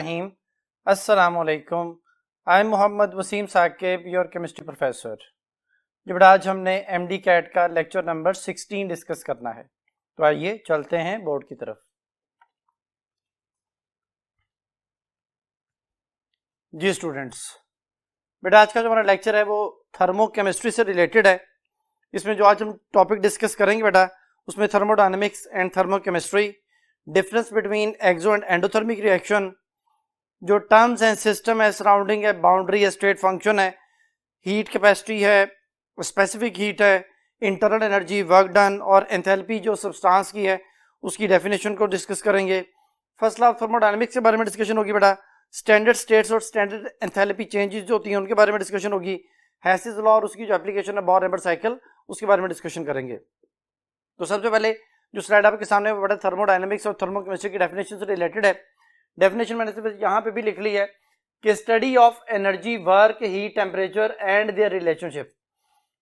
रहीम अस्सलामुअलैकुम। I am Mohammad Wasim Saqib, your chemistry professor. जब आज हमने एमडी कैट का लेक्चर नंबर 16 डिस्कस करना है, तो आइए चलते हैं बोर्ड की तरफ। जी स्टूडेंट्स, बेटा आज का जो हमारा लेक्चर है वो थर्मोकेमिस्ट्री से रिलेटेड है। इसमें जो आज हम टॉपिक डिस्कस करेंगे बेटा, उसमें thermodynamics and thermochemistry, difference between exo and endothermic reaction, जो टर्म्स एंड सिस्टम है सराउंडिंग है, बाउंड्री है, स्टेट फंक्शन है, हीट कैपेसिटी है, स्पेसिफिक हीट है, इंटरनल एनर्जी, वर्क डन और एंथैल्पी जो सब्सटेंस की है उसकी डेफिनेशन को डिस्कस करेंगे। फर्स्ट लॉ ऑफ थर्मोडायनेमिक्स के बारे में डिस्कशन होगी बेटा। स्टैंडर्ड स्टेट्स और स्टैंडर्ड एंथैल्पी चेंजेस जो होती हैं उनके बारे में डिस्कशन होगी। हेसिस लॉ और उसकी जो एप्लीकेशन है बोर-रैमर साइकिल, उसके बारे में डिस्कशन करेंगे। तो सबसे पहले जो स्लाइड आपके सामने वो बड़ा थर्मोडायनेमिक्स और थर्मोकेमिस्ट्री की डेफिनेशन से रिलेटेड है। डेफिनेशन मैंने सिर्फ यहाँ पे भी लिख ली है कि study of energy, work, heat, temperature and their relationship,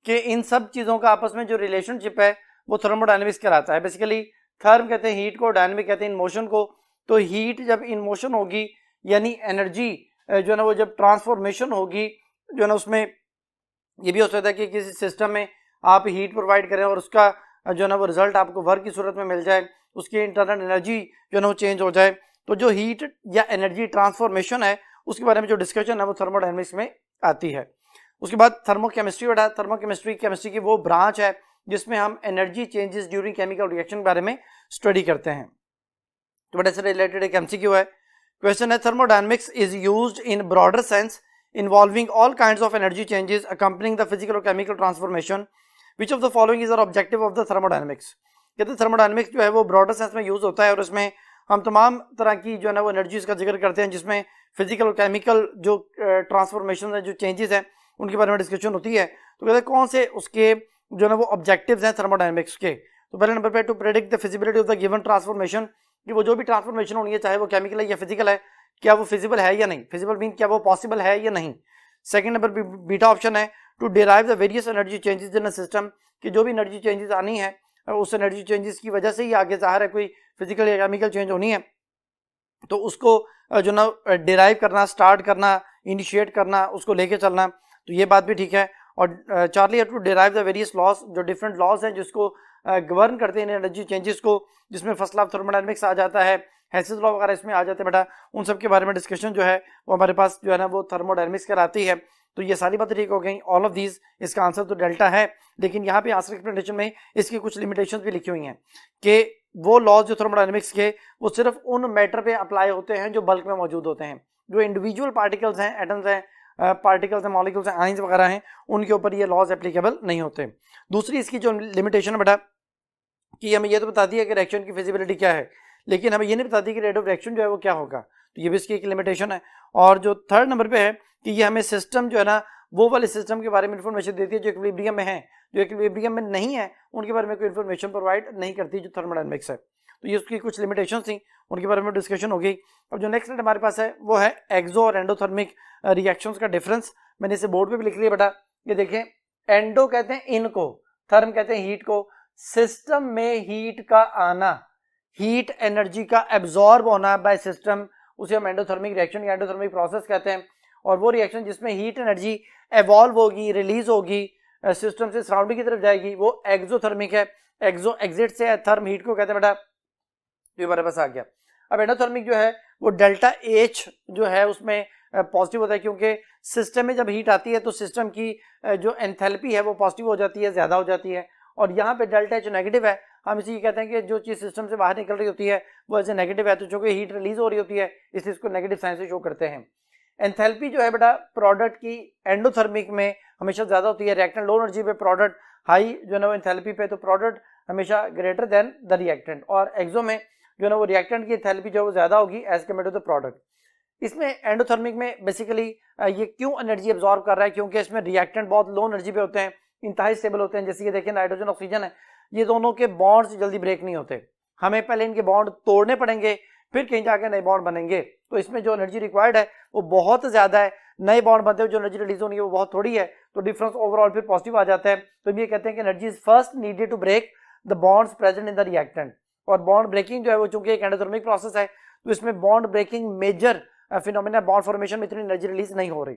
कि इन सब चीज़ों का आपस में जो रिलेशनशिप है वो थर्मोडायनेमिक्स कहलाता है। बेसिकली थर्म कहते हैं हीट को, डायनेमिक कहते हैं इन मोशन को। तो हीट जब इन मोशन होगी यानी एनर्जी जो है ना वो जब ट्रांसफॉर्मेशन होगी जो है ना, उसमें ये भी हो सकता है कि किसी सिस्टम में आप हीट प्रोवाइड करें और उसका जो है ना वो रिजल्ट आपको वर्क की सूरत में मिल जाए, उसकी इंटरनल एनर्जी जो है ना वो चेंज हो जाए। तो जो हीट या एनर्जी ट्रांसफॉर्मेशन है उसके बारे में जो डिस्कशन है वो थर्मोडायनेमिक्स में आती है। उसके बाद थर्मोकेमिस्ट्री बेटा, थर्मोकेमिस्ट्री केमिस्ट्री की वो ब्रांच है जिसमें हम energy changes during chemical reaction के बारे में स्टडी करते हैं। तो बेटा इससे रिलेटेड एक एमसीक्यू है। क्वेश्चन है, thermodynamics is used in broader sense involving all kinds of energy changes accompanying the physical or chemical transformation, which of the following is the objective of the thermodynamics। कहते हैं thermodynamics जो है वो broader sense में use होता है और उसमें हम तमाम तरह की जो है ना वो एनर्जीज का जिक्र करते हैं, जिसमें फिजिकल और केमिकल जो ट्रांसफॉर्मेशन है, जो चेंजेस हैं, उनके बारे में डिस्कशन होती है। तो कहते हैं कौन से उसके जो है ना वो ऑब्जेक्टिव्स हैं थर्मोडायनेमिक्स के। तो पहले नंबर पे to predict the feasibility of the given transformation, कि वो जो भी ट्रांसफॉर्मेशन होनी है चाहे वो केमिकल है या फिजिकल है, क्या वो फिजिबल है या नहीं, फिजिबल मीन क्या वो पॉसिबल है या नहीं। सेकंड नंबर बीटा ऑप्शन है to derive the various energy changes in a system, कि जो भी एनर्जी चेंजेस आनी है उस एनर्जी चेंजेस की वजह से ही आगे ज़ाहिर है कोई फिजिकल या केमिकल चेंज होनी है, तो उसको जो ना डिराइव करना, स्टार्ट करना, इनिशिएट करना, उसको लेके चलना। तो ये बात भी ठीक है। और Charlie to derive the various laws, जो डिफरेंट लॉज हैं जिसको गवर्न करते हैं एनर्जी चेंजेस को, जिसमें फर्स्ट लॉ ऑफ थर्मोडायनेमिक्स आ जाता है, हेसिस लॉ वगैरह इसमें आ जाते हैं बेटा। उन सब के बारे में डिस्कशन जो है वो हमारे पास जो है ना वो थर्मोडायनेमिक्स कराती है। तो ये सारी बातें ठीक हो गई, ऑल ऑफ दीज। इसका आंसर तो डेल्टा है, लेकिन यहाँ पे आंसर एक्सप्लेनेशन में इसकी कुछ लिमिटेशंस भी लिखी हुई हैं कि वो लॉज जो थर्मोडायनेमिक्स के वो सिर्फ उन मैटर पे अप्लाई होते हैं जो बल्क में मौजूद होते हैं। जो इंडिविजुअल पार्टिकल्स हैं, एटम्स हैं, पार्टिकल्स हैं, मॉलिक्यूल्स हैं, आयंस वगैरह हैं, उनके ऊपर ये लॉज एप्लीकेबल नहीं होते। दूसरी इसकी जो लिमिटेशन है बेटा कि हमें ये तो बताती है कि रिएक्शन की फिजिबिलिटी क्या है, लेकिन हमें ये नहीं बताती कि रेट ऑफ रिएक्शन जो है वो क्या होगा। तो ये भी इसकी एक लिमिटेशन है। और जो थर्ड नंबर पे है कि ये हमें सिस्टम जो है ना वो वाले सिस्टम के बारे में इंफॉर्मेशन देती है जो इक्विलिब्रियम में है, जो इक्विलिब्रियम में नहीं है उनके बारे में कोई इन्फॉर्मेशन प्रोवाइड नहीं करती जो थर्मोडायनेमिक्स है। तो ये उसकी कुछ लिमिटेशन थी, उनके बारे में डिस्कशन हो गई। अब जो नेक्स्ट हमारे पास है वो है एक्सो और एंडोथर्मिक रिएक्शंस का डिफरेंस। मैंने इसे बोर्ड पे भी लिख लिया बेटा। ये देखें, एंडो कहते हैं इनको, थर्म कहते हैं हीट को। सिस्टम में हीट का आना, हीट एनर्जी का एब्जॉर्ब होना बाय सिस्टम, उसे हम एंडोथर्मिक रिएक्शन या एंडोथर्मिक प्रोसेस कहते हैं। और वो रिएक्शन जिसमें हीट एनर्जी एवॉल्व होगी, रिलीज होगी, सिस्टम से सराउंडिंग की तरफ जाएगी, वो एक्सोथर्मिक है। एक्सो एग्जिट से है, थर्म हीट को कहते हैं बेटा। तो ये हमारे पास आ गया। अब एंडोथर्मिक जो है वो डेल्टा एच जो है उसमें पॉजिटिव होता है, क्योंकि सिस्टम में जब हीट आती है तो सिस्टम की जो एंथैल्पी है वो पॉजिटिव हो जाती है, ज्यादा हो जाती है। और यहाँ पे डेल्टा एच नेगेटिव है। हम इसी कहते हैं कि जो चीज सिस्टम से बाहर निकल रही होती है वो ऐसे नेगेटिव है, तो चूंकि हीट रिलीज हो रही होती है इसलिए इसको नेगेटिव साइन से शो करते हैं। एंथैल्पी जो है बेटा प्रोडक्ट की एंडोथर्मिक में हमेशा ज्यादा होती है। रिएक्टेंट लो एनर्जी पे, प्रोडक्ट हाई जो है ना वो एंथैल्पी पे, तो प्रोडक्ट हमेशा ग्रेटर देन द रिएक्टेंट। और एक्सो में जो है ना वो रिएक्टेंट की एंथैल्पी जो है वो ज्यादा होगी as compare to the product. इसमें एंडोथर्मिक में बेसिकली ये क्यों एनर्जी एब्जॉर्ब कर रहा है, क्योंकि इसमें रिएक्टेंट बहुत लो एनर्जी पे होते हैं, इंतहाई स्टेबल होते हैं। जैसे ये देखिए नाइट्रोजन ऑक्सीजन है, ये दोनों के बॉन्ड्स जल्दी ब्रेक नहीं होते, हमें पहले इनके बॉन्ड तोड़ने पड़ेंगे फिर कहीं जाके नए बॉन्ड बनेंगे। तो इसमें जो एनर्जी रिक्वायर्ड है वो बहुत ज्यादा है, नए बॉन्ड बनते हुए जो एनर्जी रिलीज होनी है वो बहुत थोड़ी है। तो डिफरेंस ओवरऑल फिर पॉजिटिव आ जाता है। तो ये कहते हैं कि energy is first needed to break the bonds present in the reactant. और बॉन्ड ब्रेकिंग जो है वो चूंकि एक एंडोथर्मिक प्रोसेस है तो इसमें bond breaking major phenomena bond formation में इतनी एनर्जी रिलीज नहीं हो रही।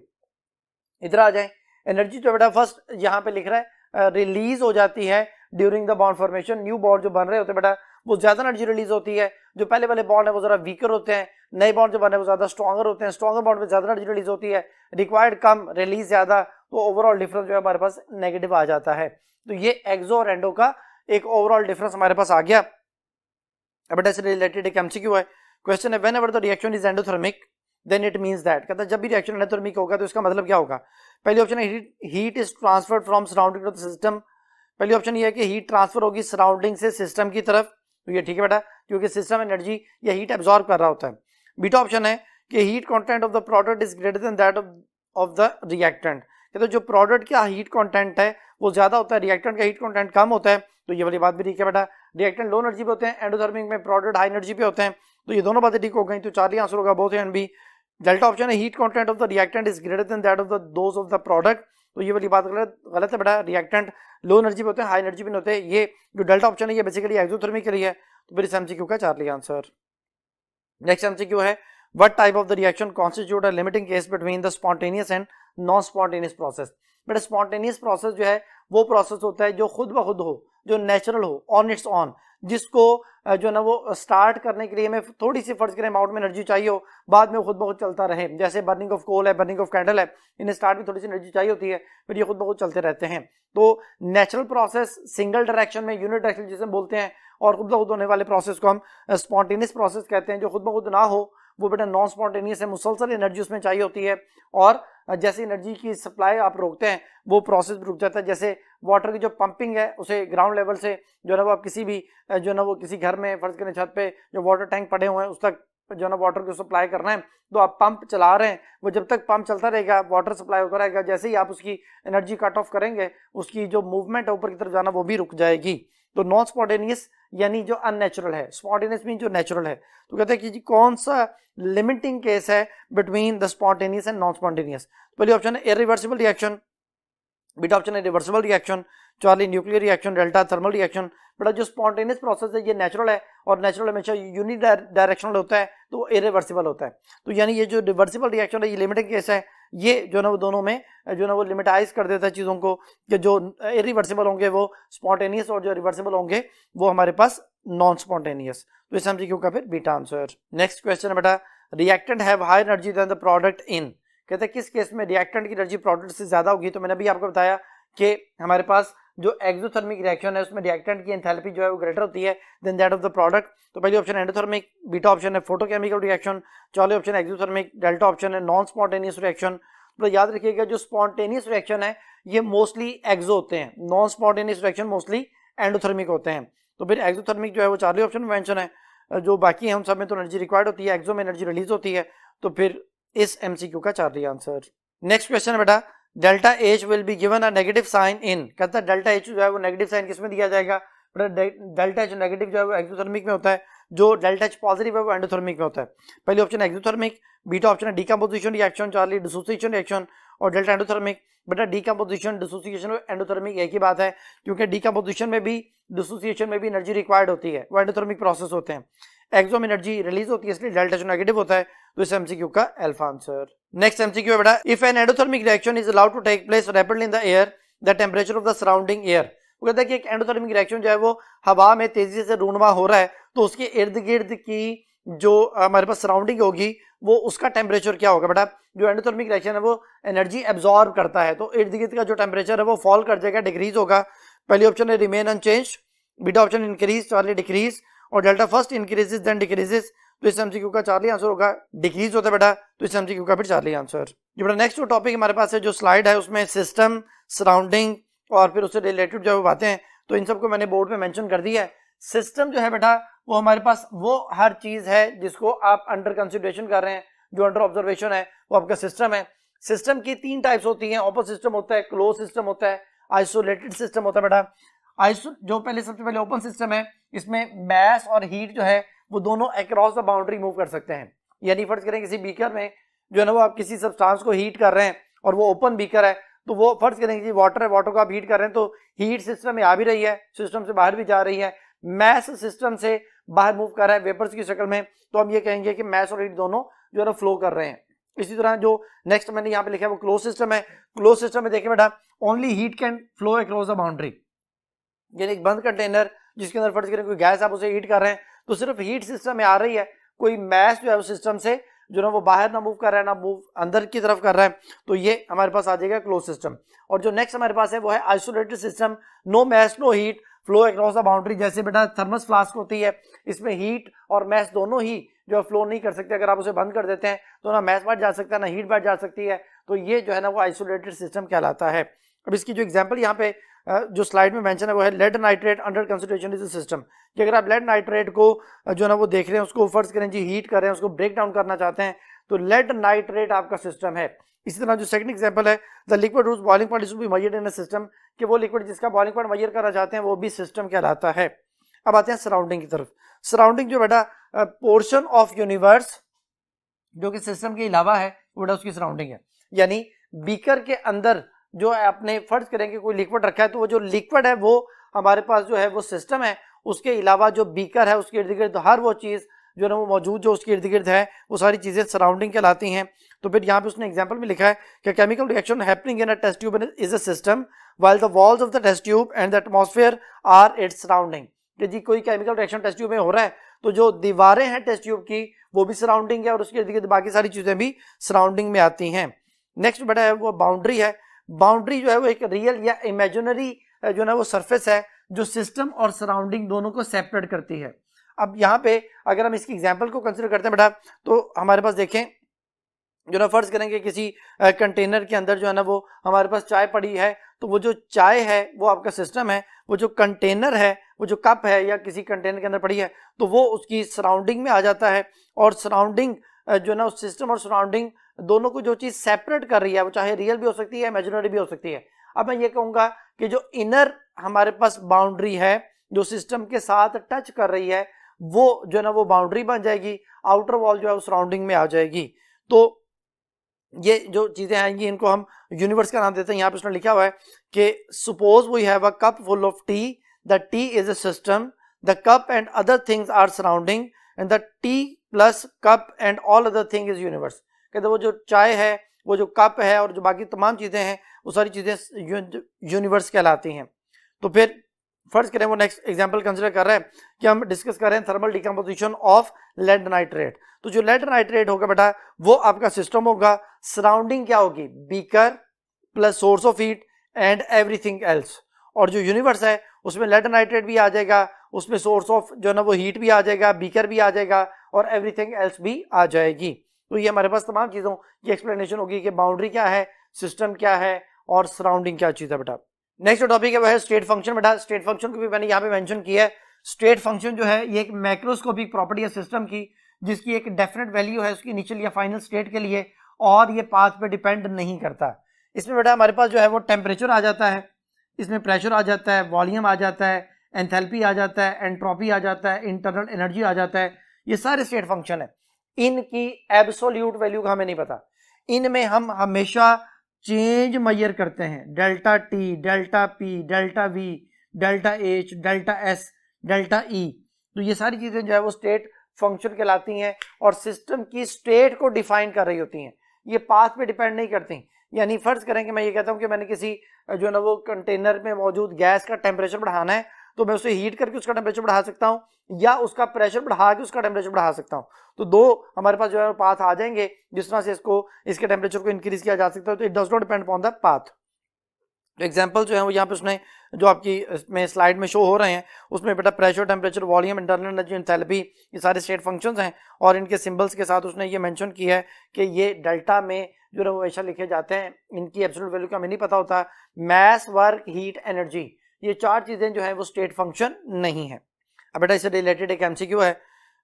इधर आ जाए, एनर्जी जो बेटा फर्स्ट यहाँ पे लिख रहा है रिलीज हो जाती है during the bond formation. New bond जो बन रहे होते हैं बेटा वो ज्यादा एनर्जी रिलीज होती है, जो पहले वाले बॉन्ड है वो जरा वीकर होते हैं, नए बॉन्ड जो बने वो ज्यादा स्ट्रॉन्गर होते हैं, स्ट्रॉन्गर बॉन्ड में ज्यादा एनर्जी रिलीज होती है, रिक्वायर्ड कम रिलीज ज्यादा, तो ओवरऑल डिफरेंस जो है हमारे पास नेगेटिव आ जाता है। तो ये एक्सो और एंडो का एक ओवरऑल डिफरेंस हमारे पास आ गया। अब बेटा इससे रिलेटेड एक एमसीक्यू है, क्वेश्चन है whenever the reaction is endothermic then it means that, कहता है जब भी रिएक्शन एंडोथर्मिक होगा तो इसका मतलब क्या होगा। पहली ऑप्शन है heat is transferred from surrounding to the system, पहली ऑप्शन ये है कि हीट ट्रांसफर होगी सराउंडिंग से सिस्टम की तरफ, तो ये ठीक है बेटा क्योंकि सिस्टम एनर्जी या हीट एब्जॉर्ब कर रहा होता है। बीटा ऑप्शन है कि heat content of the product is greater than that of the reactant, तो जो प्रोडक्ट का हीट कंटेंट है वो ज्यादा होता है, रिएक्टेंट का हीट कंटेंट कम होता है, तो ये वाली बात भी ठीक है बेटा। रिएक्टेंट लो एनर्जी पे होते हैं, एंडोथर्मिक में प्रोडक्ट हाई एनर्जी पे होते हैं, तो ये दोनों बातें ठीक हो गई, तो चार्ली आंसर होगा both A and B. Delta option है heat content of the reactant is greater than that of the those of the product, तो ये वाली बात गलत है बेटा, रिएक्टेंट लो एनर्जी पे होते हैं हाई एनर्जी पे नहीं होते। ये जो डेल्टा ऑप्शन है ये बेसिकली एक्सोथर्मिक के लिए है, तो फिर इस एमसीक्यू का चार्ली आंसर। नेक्स्ट एमसीक्यू है what type of the reaction constitute a limiting case between the spontaneous and non spontaneous process. बेटा स्पॉन्टेनियस प्रोसेस जो है वो प्रोसेस होता है जो खुद ब खुद हो, जो नेचुरल हो, ऑन इट्स ऑन, जिसको जो है ना वो स्टार्ट करने के लिए हमें थोड़ी सी फर्ज करें अमाउंट में एनर्जी चाहिए हो, बाद में खुद ब खुद चलता रहे, जैसे बर्निंग ऑफ कोल है, बर्निंग ऑफ कैंडल है, इन्हें स्टार्ट में थोड़ी सी एनर्जी चाहिए होती है, फिर ये खुद ब खुद चलते रहते हैं। तो नेचुरल प्रोसेस सिंगल डायरेक्शन में यूनिट डायरेक्शन जिसे बोलते हैं, और खुद ब खुद होने वाले प्रोसेस को हम स्पॉन्टेनियस प्रोसेस कहते हैं। जो खुद ब खुद ना हो वो बेटा नॉन स्पॉन्टेनियस है, मुसलसल एनर्जी उसमें चाहिए होती है, और जैसे एनर्जी की सप्लाई आप रोकते हैं वो प्रोसेस भी रुक जाता है। जैसे वाटर की जो पंपिंग है उसे ग्राउंड लेवल से जो है वो आप किसी भी जो है ना वो किसी घर में फर्ज करें छत पे जो वाटर टैंक पड़े हुए हैं उस तक जो है ना वाटर को सप्लाई करना है, तो आप पंप चला रहे हैं, वो जब तक पंप चलता रहेगा वाटर सप्लाई होता रहेगा, जैसे ही आप उसकी एनर्जी कट ऑफ करेंगे उसकी जो मूवमेंट है ऊपर की तरफ जाना वो भी रुक जाएगी। तो नॉन स्पॉन्टेनियस यानी जो अननेचुरल है, स्पॉन्टेनियस मीन जो नेचुरल है। तो कहते हैं कि जी कौन सा लिमिटिंग केस है between the spontaneous and non spontaneous. पहली ऑप्शन है इरिवर्सिबल रिएक्शन, बीटा ऑप्शन है reversible reaction, Charlie nuclear reaction, delta thermal reaction. बड़ा जो स्पॉन्टेनियस प्रोसेस है ये नेचुरल है, और नेचुरल हमेशा यूनि डायरेक्शनल होता है, तो वो इरिवर्सिबल होता है। तो यानी ये जो रिवर्सिबल रिएक्शन है ये लिमिटिंग केस है, ये जो ना वो दोनों में जो ना वो लिमिटाइज कर देता है चीज़ों को, कि जो इरिवर्सिबल होंगे वो स्पॉन्टेनियस और जो रिवर्सिबल होंगे वो हमारे पास नॉन स्पॉन्टेनियस। तो इस एमसीक्यू का फिर बीटा आंसर। नेक्स्ट क्वेश्चन है बेटा reactant have high energy than the product in, कहते हैं किस केस में रिएक्टेंट की एनर्जी प्रोडक्ट से ज्यादा होगी। तो मैंने अभी आपको बताया कि हमारे पास जो एक्सोथर्मिक रिएक्शन है उसमें रिएक्टेंट की एंथैल्पी जो है वो ग्रेटर होती है than that of the product. तो पहली ऑप्शन एंडोथर्मिक, बीटा ऑप्शन है फोटोकेमिकल रिएक्शन, चौथे ऑप्शन है एक्सोथर्मिक, डेल्टा ऑप्शन है नॉन स्पॉन्टेनियस रिएक्शन। तो याद रखिएगा जो स्पॉन्टेनियस रिएक्शन है ये मोस्टली एक्सो होते हैं, non spontaneous reaction mostly endothermic होते हैं। तो फिर एक्सोथर्मिक जो है वो चार्ली ऑप्शन में मेंशन है, जो बाकी है उन सब में तो एनर्जी रिक्वायर्ड होती है, एक्सो में एनर्जी रिलीज होती है, तो फिर इस एमसीक्यू का चार्ली आंसर। नेक्स्ट क्वेश्चन है बेटा delta H will be given a negative sign in, कहता है डेल्टा एच जो है वो नेगेटिव साइन किसमें दिया जाएगा। डेल्टा एच नेगेटिव जो है वो एक्सोथर्मिक में होता है, जो डेल्टा एच पॉजिटिव है वो एंडोथर्मिक में होता है। पहली ऑप्शन एक्सोथर्मिक, बीटा ऑप्शन है decomposition reaction, Charlie dissociation reaction, और डेल्टा एंडोथर्मिक। बेटा डीकंपोजिशन डिसोसिएशन और एंडोथर्मिक एक ही बात है, क्योंकि डीकंपोजिशन में भी डिसोसिएशन में भी एनर्जी रिक्वायर्ड होती है, वो एंडोथर्मिक प्रोसेस होते हैं। एक्सो में एनर्जी रिलीज होती है इसलिए डेल्टा एच नेगेटिव होता है, तो इस एमसीक्यू का अल्फा आंसर। नेक्स्ट एमसीक्यू है बेटा if an endothermic reaction is allowed to take place rapidly in the air the temperature of the surrounding air, वो कहता है कि एक एंडोथर्मिक रिएक्शन जो है वो हवा में तेजी से रूनुमा हो रहा है, तो उसके इर्द गिर्द की जो हमारे पास सराउंडिंग होगी वो उसका टेम्परेचर क्या होगा। बेटा जो एंडोथर्मिक रिएक्शन है वो एनर्जी एब्जॉर्ब करता है, तो इर्द गिर्द का जो टेम्परेचर है वो फॉल कर जाएगा, डिक्रीज होगा। पहली ऑप्शन है remain unchange, beta option increase, Charlie decrease, और delta first increases then decreases, तो इस एमसीक्यू का चार्ली आंसर होगा डिक्रीज होता है बेटा, तो इस एमसीक्यू का फिर चार्ली आंसर। जो बेटा नेक्स्ट जो टॉपिक हमारे पास है जो स्लाइड है उसमें सिस्टम, सराउंडिंग और फिर उससे रिलेटेड जो बातें हैं, तो इन सबको मैंने बोर्ड में मेंशन कर दिया है। सिस्टम जो है बेटा वो हमारे पास वो हर चीज है जिसको आप अंडर कंसिडरेशन कर रहे हैं, जो अंडर ऑब्जर्वेशन है वो आपका सिस्टम है। सिस्टम की तीन टाइप्स होती हैं, ओपन सिस्टम होता है, क्लोज सिस्टम होता है, आइसोलेटेड सिस्टम होता है। बेटा जो पहले सबसे पहले ओपन सिस्टम है, इसमें मैस और हीट जो है वो दोनों अक्रॉस द बाउंड्री मूव कर सकते हैं। यानी फर्ज करें किसी बीकर में जो है ना वो आप किसी सब्सटेंस को हीट कर रहे हैं और वो ओपन बीकर है, तो वो फर्ज करेंगे कि वाटर है, वाटर को आप हीट कर रहे हैं तो हीट सिस्टम में आ भी रही है, सिस्टम से बाहर भी जा रही है। मैस सिस्टम से बाहर मूव कर रहा है वेपर्स की शक्ल में, तो हम ये कहेंगे कि मैस और हीट दोनों जो है ना फ्लो कर रहे हैं। इसी तरह जो नेक्स्ट मैंने यहाँ पे लिखा है वो क्लोज सिस्टम है। क्लोज सिस्टम में देखिए बेटा, only heat can flow across the boundary, यानी एक बंद कंटेनर जिसके अंदर फर्ज करें कोई गैस आप उसे हीट कर रहे हैं तो सिर्फ हीट सिस्टम में आ रही है, कोई मैस जो है उस सिस्टम से जो ना वो बाहर ना मूव कर रहा है ना मूव अंदर की तरफ कर रहा है, तो ये हमारे पास आ जाएगा क्लोज सिस्टम। और जो नेक्स्ट हमारे पास है वो है isolated system, no mass no heat flow across the boundary. जैसे बेटा थर्मस फ्लास्क होती है, इसमें हीट और मैस दोनों ही जो फ्लो नहीं कर सकते, अगर आप उसे बंद कर देते हैं तो ना मैस बढ़ जा सकता है ना हीट बढ़ जा सकती है, तो ये जो है ना वो आइसोलेटेड सिस्टम कहलाता है। अब इसकी जो एग्जांपल यहाँ पे जो स्लाइड में मेंशन है वो है lead nitrate under consideration is a system, कि अगर आप लेड नाइट्रेट को जो ना वो देख रहे हैं, उसको फर्ज करें जी हीट कर रहे हैं, उसको ब्रेक डाउन करना चाहते हैं, तो लेड नाइट्रेट आपका सिस्टम है। इसी तरह जो सेकंड एग्जांपल है the liquid whose boiling point is to be measured in a system, कि वो लिक्विड जिसका बॉइलिंग पॉइंट मेजर करना चाहते हैं वो भी सिस्टम कहलाता है। अब आते हैं सराउंडिंग की तरफ। सराउंडिंग जो बेटा पोर्शन ऑफ यूनिवर्स जो कि सिस्टम के अलावा है वो बेटा उसकी सराउंडिंग है, यानी बीकर के अंदर जो आपने फर्ज करेंगे कोई लिक्विड रखा है, तो वो जो लिक्विड है वो हमारे पास जो है वो सिस्टम है, उसके अलावा जो बीकर है उसके इर्द गिर्द हर वो चीज जो ना वो मौजूद जो उसके इर्द गिर्द है वो सारी चीजें सराउंडिंग कहलाती हैं। तो फिर यहाँ पे उसने एग्जांपल में लिखा है कि chemical reaction happening in a test tube is a system while the walls of the test tube and the atmosphere are its surrounding, कि जी कोई केमिकल रिएक्शन टेस्ट ट्यूब में हो रहा है तो जो दीवारें हैं टेस्ट ट्यूब की वो भी सराउंडिंग है और उसके इर्द गिर्द बाकी सारी चीजें भी सराउंडिंग में आती हैं। नेक्स्ट बेटा है वो बाउंड्री है। बाउंड्री जो है वो एक रियल या इमेजिनरी जो ना वो सरफेस है जो सिस्टम और सराउंडिंग दोनों को सेपरेट करती है। अब यहाँ पे अगर हम इसकी एग्जांपल को कंसीडर करते हैं बेटा, तो हमारे पास देखें जो ना फर्ज करेंगे किसी कंटेनर के अंदर जो है ना वो हमारे पास चाय पड़ी है, तो वो जो चाय है वो आपका सिस्टम है, वो जो कंटेनर है वो जो कप है या किसी कंटेनर के अंदर पड़ी है तो वो उसकी सराउंडिंग में आ जाता है। और सराउंडिंग जो ना सिस्टम और सराउंडिंग दोनों को जो चीज सेपरेट कर रही है वो चाहे रियल भी हो सकती है इमेजिनरी भी हो सकती है। अब मैं ये कहूंगा कि जो इनर हमारे पास बाउंड्री है जो सिस्टम के साथ टच कर रही है वो जो है ना वो बाउंड्री बन जाएगी, आउटर वॉल जो है वो सराउंडिंग में आ जाएगी। तो ये जो चीजें आएंगी इनको हम यूनिवर्स का नाम देते हैं। यहाँ पे उसने लिखा हुआ है कि suppose we have a cup full of tea, the tea is a system, the cup and other things are surrounding and the tea plus cup and all other thing is universe. कहते वो जो चाय है वो जो cup है और जो बाकी तमाम चीजें हैं वो सारी चीजें यूनिवर्स कहलाती हैं। तो फिर फर्ज करें वो नेक्स्ट एग्जांपल कंसीडर कर रहे हैं कि हम डिस्कस कर रहे हैं thermal decomposition of lead nitrate. तो जो लेड नाइट्रेट होगा बेटा वो आपका सिस्टम होगा, सराउंडिंग क्या होगी beaker plus source of heat and everything else, और जो यूनिवर्स है उसमें लेड नाइट्रेट भी आ जाएगा, उसमें सोर्स ऑफ जो है ना वो हीट भी आ जाएगा, बीकर भी आ जाएगा और एवरीथिंग एल्स भी आ जाएगी। तो ये हमारे पास तमाम चीजों की एक्सप्लेनेशन होगी कि बाउंड्री क्या है, सिस्टम क्या है और सराउंडिंग क्या चीज है बेटा। नेक्स्ट टॉपिक है वह है स्टेट फंक्शन। बेटा स्टेट फंक्शन को भी मैंने यहाँ पे मेंशन किया है। स्टेट फंक्शन जो है ये एक मैक्रोस्कोपिक प्रॉपर्टी है सिस्टम की जिसकी एक डेफिनेट वैल्यू है उसकी इनिशियल या फाइनल स्टेट के लिए और ये पाथ पे डिपेंड नहीं करता। इसमें बेटा हमारे पास जो है वो टेम्परेचर आ जाता है, इसमें प्रेशर आ जाता है, वॉल्यूम आ जाता है, एंथैल्पी आ जाता है, एंट्रोपी आ जाता है, इंटरनल एनर्जी आ जाता है, ये सारे स्टेट फंक्शन है। इनकी एब्सोल्यूट वैल्यू का हमें नहीं पता, इनमें हम हमेशा चेंज मेजर करते हैं, delta T, delta P, delta we, delta H, delta S, delta E. तो ये सारी चीजें जो है वो स्टेट फंक्शन कहलाती हैं और सिस्टम की स्टेट को डिफाइन कर रही होती हैं, ये पाथ पे डिपेंड नहीं करती। यानी फर्ज करें कि मैं ये कहता हूं कि मैंने किसी जो है ना वो कंटेनर में मौजूद गैस का टेम्परेचर बढ़ाना है तो मैं उसे हीट करके उसका टेम्परेचर बढ़ा सकता हूं या उसका प्रेशर बढ़ा के उसका टेम्परेचर बढ़ा सकता हूं। तो दो हमारे पास जो है पाथ आ जाएंगे जिस तरह से इसके टेम्परेचर को इंक्रीज किया जा सकता है। तो it does not depend upon the path. तो एग्जांपल जो है वो यहाँ पे उसने जो आपकी इसमें स्लाइड में शो हो रहे हैं उसमें बेटा pressure, temperature, volume, internal energy, enthalpy ये सारे स्टेट फंक्शंस हैं और इनके सिंबल्स के साथ उसने ये मेंशन किया है कि ये डेल्टा में जो है वो हमेशा लिखे जाते हैं, इनकी एब्सोल्यूट वैल्यू का हमें नहीं पता होता। मैस, वर्क, हीट, एनर्जी, ये चार चीजें जो है वो स्टेट फंक्शन नहीं है। अब बेटा इससे रिलेटेड एक एमसीक्यू है,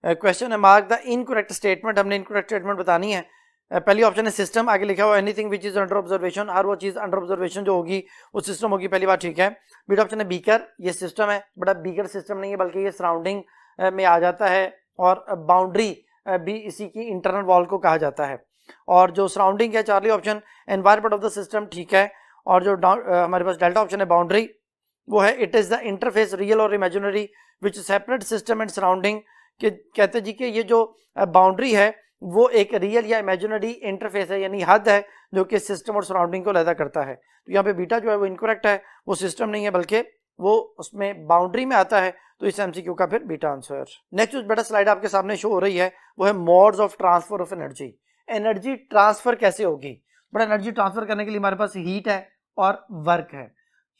क्वेश्चन है मार्क द इनकरेक्ट स्टेटमेंट। हमने इनकरेक्ट स्टेटमेंट बतानी है। पहली ऑप्शन है सिस्टम, आगे लिखा हुआ anything which is under observation, हर वो चीज अंडर ऑब्जर्वेशन जो होगी वो सिस्टम होगी, पहली बात ठीक है। बीटा ऑप्शन है बीकर, ये सिस्टम है, बड़ा बीकर सिस्टम नहीं है बल्कि ये सराउंडिंग में आ जाता है और बाउंड्री भी इसी की इंटरनल वॉल को कहा जाता है। और जो सराउंडिंग है Charlie option environment of the system ठीक है। और जो हमारे पास डेल्टा ऑप्शन है बाउंड्री वो है it is the interface real और imaginary which separate system and surrounding कि कहते जी कि ये जो बाउंड्री है वो एक रियल या इमेजिनरी इंटरफेस है, यानी हद है जो कि सिस्टम और सराउंडिंग को अलग करता है। तो यहाँ पे बीटा जो है वो इनकरेक्ट है, वो सिस्टम नहीं है बल्कि वो उसमें बाउंड्री में आता है, तो इस एमसीक्यू का फिर बीटा आंसर। नेक्स्ट जो बेटा स्लाइड आपके सामने शो हो रही है वो है modes of transfer of energy. Energy transfer कैसे होगी? बड़ा एनर्जी ट्रांसफर करने के लिए हमारे पास हीट है और वर्क है।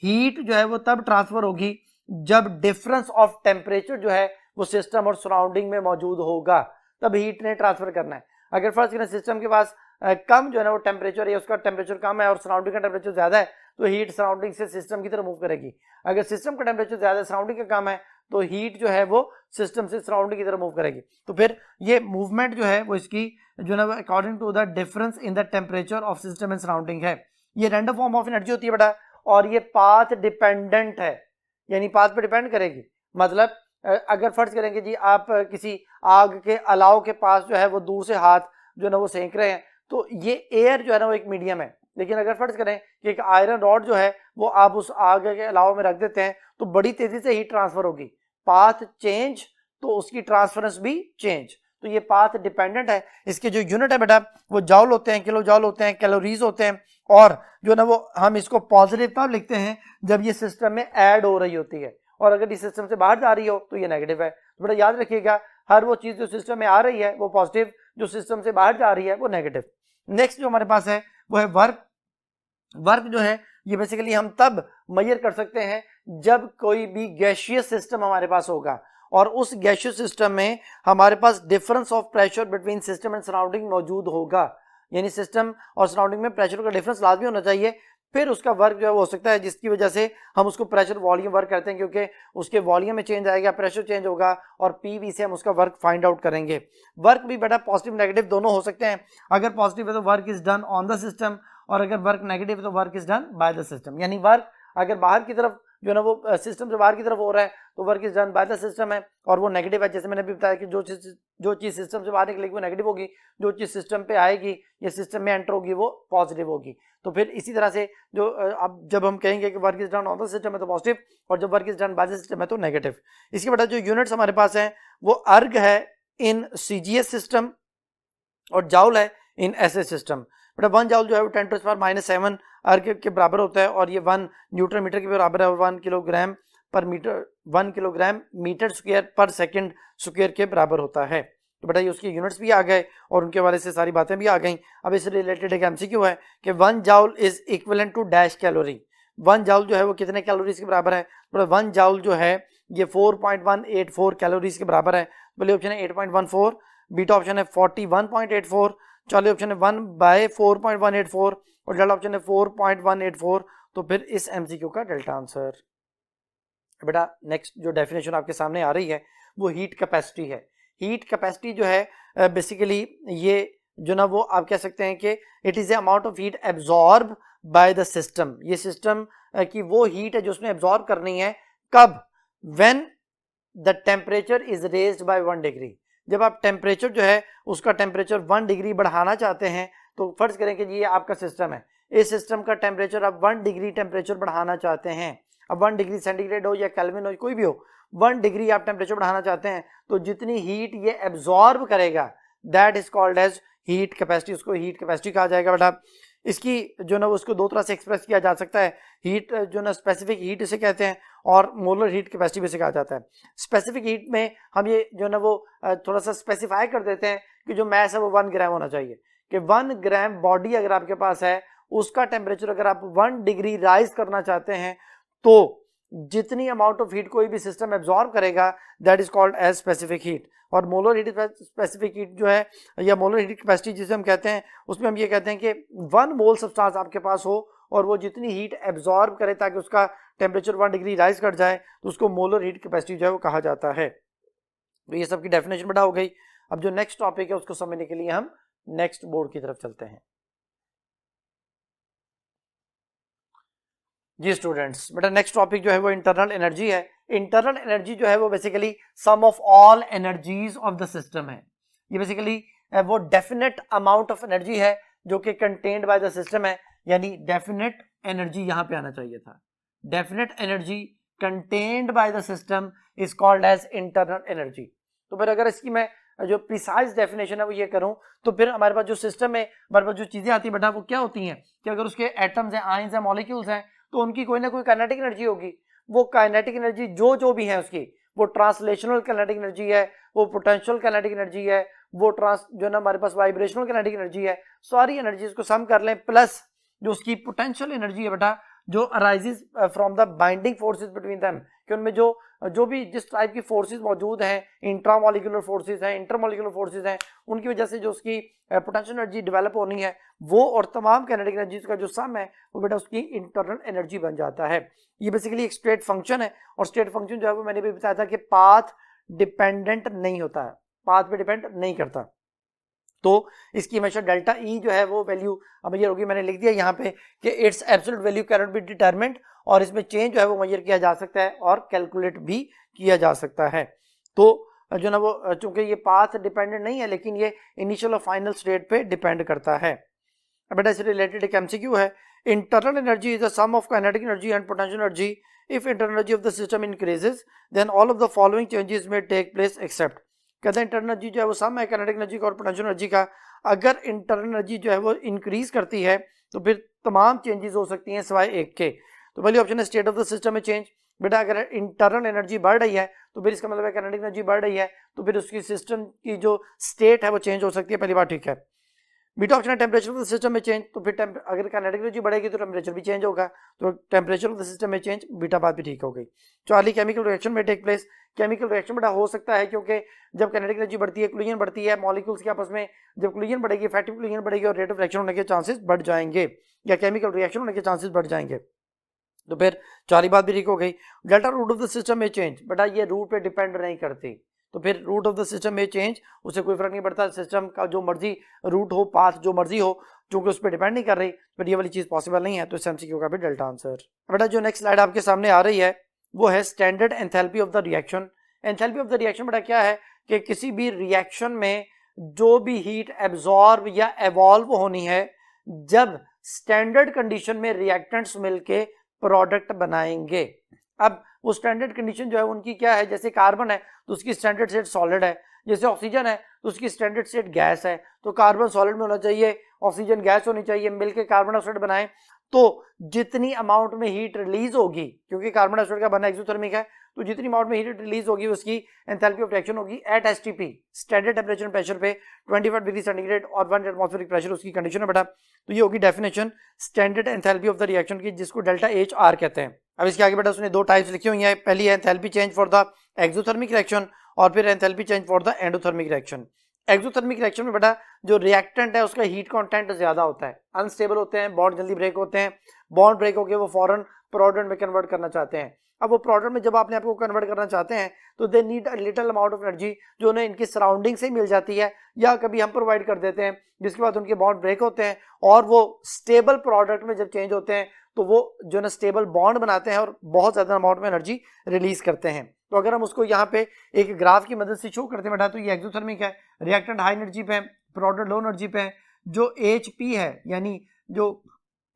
हीट जो है वो तब ट्रांसफर होगी जब डिफरेंस ऑफ टेम्परेचर जो है वो सिस्टम और सराउंडिंग में मौजूद होगा, तब हीट ने ट्रांसफर करना है। अगर फर्स्ट करें सिस्टम के पास कम जो है ना वो टेम्परेचर है, उसका टेम्परेचर कम है और सराउंडिंग का टेम्परेचर ज्यादा है, तो हीट सराउंडिंग से सिस्टम की तरफ मूव करेगी। अगर सिस्टम का टेम्परेचर ज्यादा है, सराउंडिंग का कम है, तो हीट जो है वो सिस्टम से सराउंडिंग की तरफ मूव करेगी। तो फिर ये मूवमेंट जो है वो इसकी जो है according to the difference in the temperature of system and surrounding है। ये रैंडम फॉर्म ऑफ एनर्जी होती है बेटा, और ये पाथ डिपेंडेंट है, यानी पाथ पे डिपेंड करेगी। मतलब अगर फर्ज करेंगे जी आप किसी आग के अलाव के पास जो है वो दूर से हाथ जो है ना वो सेंक रहे हैं, तो ये एयर जो है ना वो एक मीडियम है। लेकिन अगर फर्ज करें कि एक आयरन रॉड जो है वो आप उस आग के अलाव में रख देते हैं, तो बड़ी तेजी से हीट ट्रांसफर होगी। पाथ चेंज तो उसकी ट्रांसफरेंस भी चेंज। तो ये पाथ डिपेंडेंट है। इसके जो यूनिट है बेटा वो जाउल होते हैं, किलो जाउल होते हैं, कैलोरीज होते हैं, और जो ना वो हम इसको पॉजिटिव तब लिखते हैं जब ये सिस्टम में ऐड हो रही होती है, और अगर ये सिस्टम से बाहर जा रही हो तो ये नेगेटिव है। तो बेटा याद रखिएगा, हर वो चीज जो सिस्टम में आ रही है वो पॉजिटिव, जो सिस्टम से बाहर जा रही है वो नेगेटिव। नेक्स्ट जो हमारे पास है वो है वर्क। वर्क जो है ये बेसिकली हम तब मेजर कर सकते हैं जब कोई भी गैसियस सिस्टम हमारे पास होगा, और उस गैसियस सिस्टम में हमारे पास difference of pressure between system and surrounding मौजूद होगा। यानी सिस्टम और सराउंडिंग में प्रेशर का डिफरेंस लाजमी होना चाहिए, फिर उसका वर्क जो है वो हो सकता है, जिसकी वजह से हम उसको प्रेशर वॉल्यूम वर्क करते हैं, क्योंकि उसके वॉल्यूम में चेंज आएगा, प्रेशर चेंज होगा, और पीवी से हम उसका वर्क फाइंड आउट करेंगे। वर्क भी बेटा पॉजिटिव नेगेटिव दोनों हो सकते हैं। अगर पॉजिटिव है तो work is done on the system, और अगर वर्क नेगेटिव है तो work is done by the system. यानी वर्क अगर बाहर की तरफ जो ना वो सिस्टम से बाहर की तरफ हो रहा है तो work is done by the system है, और वो नेगेटिव है। जैसे मैंने भी बताया कि जो चीज सिस्टम से बाहर निकलेगी वो नेगेटिव होगी, जो चीज सिस्टम पे आएगी या सिस्टम में एंटर होगी वो पॉजिटिव होगी। तो फिर इसी तरह से जो अब जब हम कहेंगे कि work is done on the system है तो पॉजिटिव, और जब work is done by the system है तो नेगेटिव। इसके बाद जो यूनिट्स हमारे पास हैं वो अर्ग है इन सीजीएस सिस्टम और जाउल है इन एसएस सिस्टम। बेटा 1 जाउल जो है वो 10⁻⁷ अर्ग के बराबर होता है, और ये 1 न्यूटन मीटर के बराबर है, और 1 किलोग्राम पर मीटर 1 किलोग्राम मीटर स्क्वायर पर सेकंड स्क्वायर के बराबर होता है। तो बेटा ये उसके यूनिट्स भी आ गए और उनके वाले से सारी बातें भी आ गई। अब इससे रिलेटेड एक एमसीक्यू है कि 1 joule is equivalent to dash calorie. 1 joule जो है वो कितने कैलोरीज के बराबर है? तो 1 जाउल जो है ये 4.184 कैलोरीज के बराबर है। पहले ऑप्शन है 8.14, बीटा ऑप्शन है 41.84, चौथे ऑप्शन है 1/4.184, और डेल्टा ऑप्शन है 4.184। तो फिर इस एमसीक्यू का डेल्टा आंसर। बेटा नेक्स्ट जो डेफिनेशन आपके सामने आ रही है वो हीट कैपेसिटी है। हीट कैपेसिटी जो है बेसिकली ये जो ना वो आप कह सकते हैं कि it is a amount of heat absorb by the system. ये सिस्टम की वो हीट है जो उसने एब्जॉर्ब करनी है। कब? When the temperature is raised bye 1 degree. जब आप टेम्परेचर जो है उसका टेम्परेचर 1 डिग्री बढ़ाना चाहते हैं, तो फर्ज करें कि ये आपका सिस्टम है, इस सिस्टम का टेम्परेचर आप 1 डिग्री टेम्परेचर बढ़ाना चाहते हैं। अब 1 डिग्री सेंटीग्रेड हो या केल्विन हो, कोई भी हो, 1 डिग्री आप टेम्परेचर बढ़ाना चाहते हैं, तो जितनी हीट ये एब्जॉर्ब करेगा that is called as heat capacity. उसको हीट कैपेसिटी कहा जाएगा। बेटा इसकी जो ना उसको दो तरह से एक्सप्रेस किया जा सकता है। हीट जो ना स्पेसिफिक हीट इसे कहते हैं, और मोलर हीट कैपेसिटी भी इसे कहा जाता है। स्पेसिफिक हीट में हम ये जो ना वो थोड़ा सा स्पेसिफाई कर देते हैं कि जो मैस है वो 1 ग्राम होना चाहिए, कि 1 ग्राम बॉडी अगर आपके पास है उसका टेम्परेचर अगर आप 1 डिग्री राइज करना चाहते हैं, तो जितनी अमाउंट ऑफ हीट कोई भी सिस्टम एब्जॉर्ब करेगा that is called as specific heat. और मोलर हीट स्पेसिफिक हीट जो है या मोलर हीट कैपेसिटी जिसे हम कहते हैं, उसमें हम ये कहते हैं कि 1 मोल सब्सटेंस आपके पास हो और वो जितनी हीट एब्जॉर्ब करे ताकि उसका टेम्परेचर 1 डिग्री राइज कर जाए, तो उसको मोलर हीट कैपेसिटी जो है वो कहा जाता है। तो ये सब की डेफिनेशन बड़ा हो गई। अब जो नेक्स्ट टॉपिक है उसको समझने के लिए हम नेक्स्ट बोर्ड की तरफ चलते हैं। जी स्टूडेंट्स, बेटा नेक्स्ट टॉपिक जो है वो इंटरनल एनर्जी है। इंटरनल एनर्जी जो है वो basically sum of all energies of the system है। ये बेसिकली वो डेफिनेट अमाउंट ऑफ एनर्जी है जो कि कंटेन्ड बाय द सिस्टम है, यानी डेफिनेट एनर्जी यहां पे आना चाहिए था। Definite energy contained by the system is called as internal energy. तो फिर अगर इसकी मैं जो प्रिसाइज डेफिनेशन है वो ये करूं तो फिर हमारे पास जो सिस्टम में हमारे पास जो चीजें आती है बेटा वो क्या होती हैं कि अगर उसके एटम्स हैं, आयंस हैं, मॉलिक्यूल्स हैं तो उनकी कोई ना कोई काइनेटिक एनर्जी होगी। वो काइनेटिक एनर्जी जो भी है उसकी, वो ट्रांसलेशनल काइनेटिक एनर्जी है, वो पोटेंशियल काइनेटिक एनर्जी है, वो जो ना हमारे पास वाइब्रेशनल काइनेटिक एनर्जी है, सारी एनर्जीज को सम कर लें प्लस जो उसकी पोटेंशियल एनर्जी है बेटा जो arises from the binding forces between them, कि उनमें जो भी जिस टाइप की फोर्सेस मौजूद हैं, इंट्रामोलिकुलर फोर्सेस हैं, इंटरमोलिकुलर फोर्सेस हैं, उनकी वजह से जो उसकी पोटेंशियल एनर्जी डेवलप होनी है वो और तमाम काइनेटिक एनर्जीज का जो सम है वो बेटा उसकी इंटरनल एनर्जी बन जाता है। ये बेसिकली एक स्टेट फंक्शन है और स्टेट फंक्शन जो है वो मैंने भी बताया था कि पाथ डिपेंडेंट नहीं होता है, पाथ पे डिपेंड नहीं करता। तो इसकी हमेशा डेल्टा ई जो है वो वैल्यू मेजर होगी, मैंने लिख दिया यहाँ पे कि it's absolute value can not B determined, और इसमें चेंज जो है वो मेजर किया जा सकता है और कैलकुलेट भी किया जा सकता है। तो जो ना वो चूंकि ये पाथ डिपेंडेंट नहीं है लेकिन ये इनिशियल और फाइनल स्टेट पे डिपेंड करता है। बेटा इससे रिलेटेड एक एमसीक्यू है, internal energy is the sum of kinetic energy and potential energy, if internal energy of the system increases then all of the following changes may take place except. कहते हैं internal energy जो है वो सम है kinetic energy का और potential energy का, अगर इंटरनल एनर्जी जो है वो इंक्रीज करती है तो फिर तमाम चेंजेस हो सकती हैं सिवाय एक के। तो पहली ऑप्शन है स्टेट ऑफ द सिस्टम में चेंज। बेटा अगर इंटरनल एनर्जी बढ़ रही है तो फिर इसका मतलब है काइनेटिक एनर्जी बढ़ रही है तो फिर उसकी सिस्टम की जो स्टेट है वो चेंज हो सकती है, पहली बात ठीक है। बीटा ऑप्शन है टेम्परेचर ऑफ द सिस्टम में चेंज, तो फिर अगर काइनेटिक एनर्जी बढ़ेगी तो टेम्परेचर भी चेंज होगा, तो टेम्परेचर ऑफ द सिस्टम में चेंज, बीटा बात भी ठीक हो गई। चार्ली केमिकल रिएक्शन में टेक प्लेस, केमिकल रिएक्शन बेटा हो सकता है क्योंकि जब काइनेटिक एनर्जी बढ़ती है, कोलिजन बढ़ती है मॉलिक्यूल्स के आपस में, जब कोलिजन बढ़ेगी, इफेक्टिव कोलिजन बढ़ेगी और रेट ऑफ रिएक्शन होने के चांसेस बढ़ जाएंगे या केमिकल रिएक्शन होने के चांसेस बढ़ जाएंगे। तो फिर चार्ली बात भी ठीक हो गई। Delta route of the system में चेंज, बेटा ये रूट पे डिपेंड नहीं करती, तो फिर रूट ऑफ द सिस्टम में चेंज उससे कोई फर्क नहीं पड़ता, सिस्टम का जो मर्जी रूट हो, पाथ जो मर्जी हो, क्योंकि उस पर डिपेंड नहीं कर रही, बट ये वाली चीज पॉसिबल नहीं है, तो इस एमसीक्यू का भी डेल्टा आंसर। बेटा जो नेक्स्ट स्लाइड आपके सामने आ रही है वो है standard enthalpy of the reaction. Enthalpy of the reaction बेटा क्या है कि किसी भी रिएक्शन में जो भी हीट एब्जॉर्ब या एवॉल्व होनी है, जब स्टैंडर्ड कंडीशन में रिएक्टेंट्स मिलके प्रोडक्ट बनाएंगे। अब वो स्टैंडर्ड कंडीशन जो है उनकी क्या है, जैसे कार्बन है तो उसकी स्टैंडर्ड स्टेट सॉलिड है, जैसे ऑक्सीजन है तो उसकी स्टैंडर्ड स्टेट गैस है, तो कार्बन सॉलिड में होना चाहिए, ऑक्सीजन गैस होनी चाहिए, मिलकर कार्बन डाइऑक्साइड बनाएं तो जितनी अमाउंट में हीट रिलीज होगी, क्योंकि कार्बन डाइऑक्साइड का बनना एक्सोथर्मिक है, तो जितनी अमाउंट में हीट रिलीज होगी उसकी एंथैल्पी ऑफ रिएक्शन होगी at STP, standard temperature pressure पे 25 डिग्री सेंटीग्रेड और 1 एटमॉस्फेरिक प्रेशर उसकी कंडीशन है बेटा। तो ये होगी definition standard enthalpy of the reaction की, जिसको डेल्टा एच आर कहते हैं। अब इसके आगे बेटा उसने दो टाइप्स लिखी हुई है, पहली है enthalpy change for the exothermic reaction और फिर enthalpy change for the endothermic reaction. Exothermic reaction में बेटा जो रिएक्टेंट है उसका हीट कंटेंट ज्यादा होता है, अनस्टेबल होते हैं, बॉन्ड जल्दी ब्रेक होते हैं, बॉन्ड ब्रेक होकर वो फॉरन प्रोडक्ट में कन्वर्ट करना चाहते हैं। अब वो प्रोडक्ट में जब आपने आपको कन्वर्ट करना चाहते हैं तो they need a little amount of energy जो उन्हें इनकी सराउंडिंग से मिल जाती है या कभी हम प्रोवाइड कर देते हैं, जिसके बाद उनके बॉन्ड ब्रेक होते हैं और वो स्टेबल प्रोडक्ट में जब चेंज होते हैं तो वो जो ना स्टेबल बॉन्ड बनाते हैं और बहुत ज्यादा अमाउंट में एनर्जी रिलीज करते हैं। तो अगर हम उसको यहाँ पे एक ग्राफ की मदद से शो करते हैं बेटा तो ये एक्सोथर्मिक है, रिएक्टेंट हाई एनर्जी पे है, प्रोडक्ट लो एनर्जी पे है, जो एचपी है यानी जो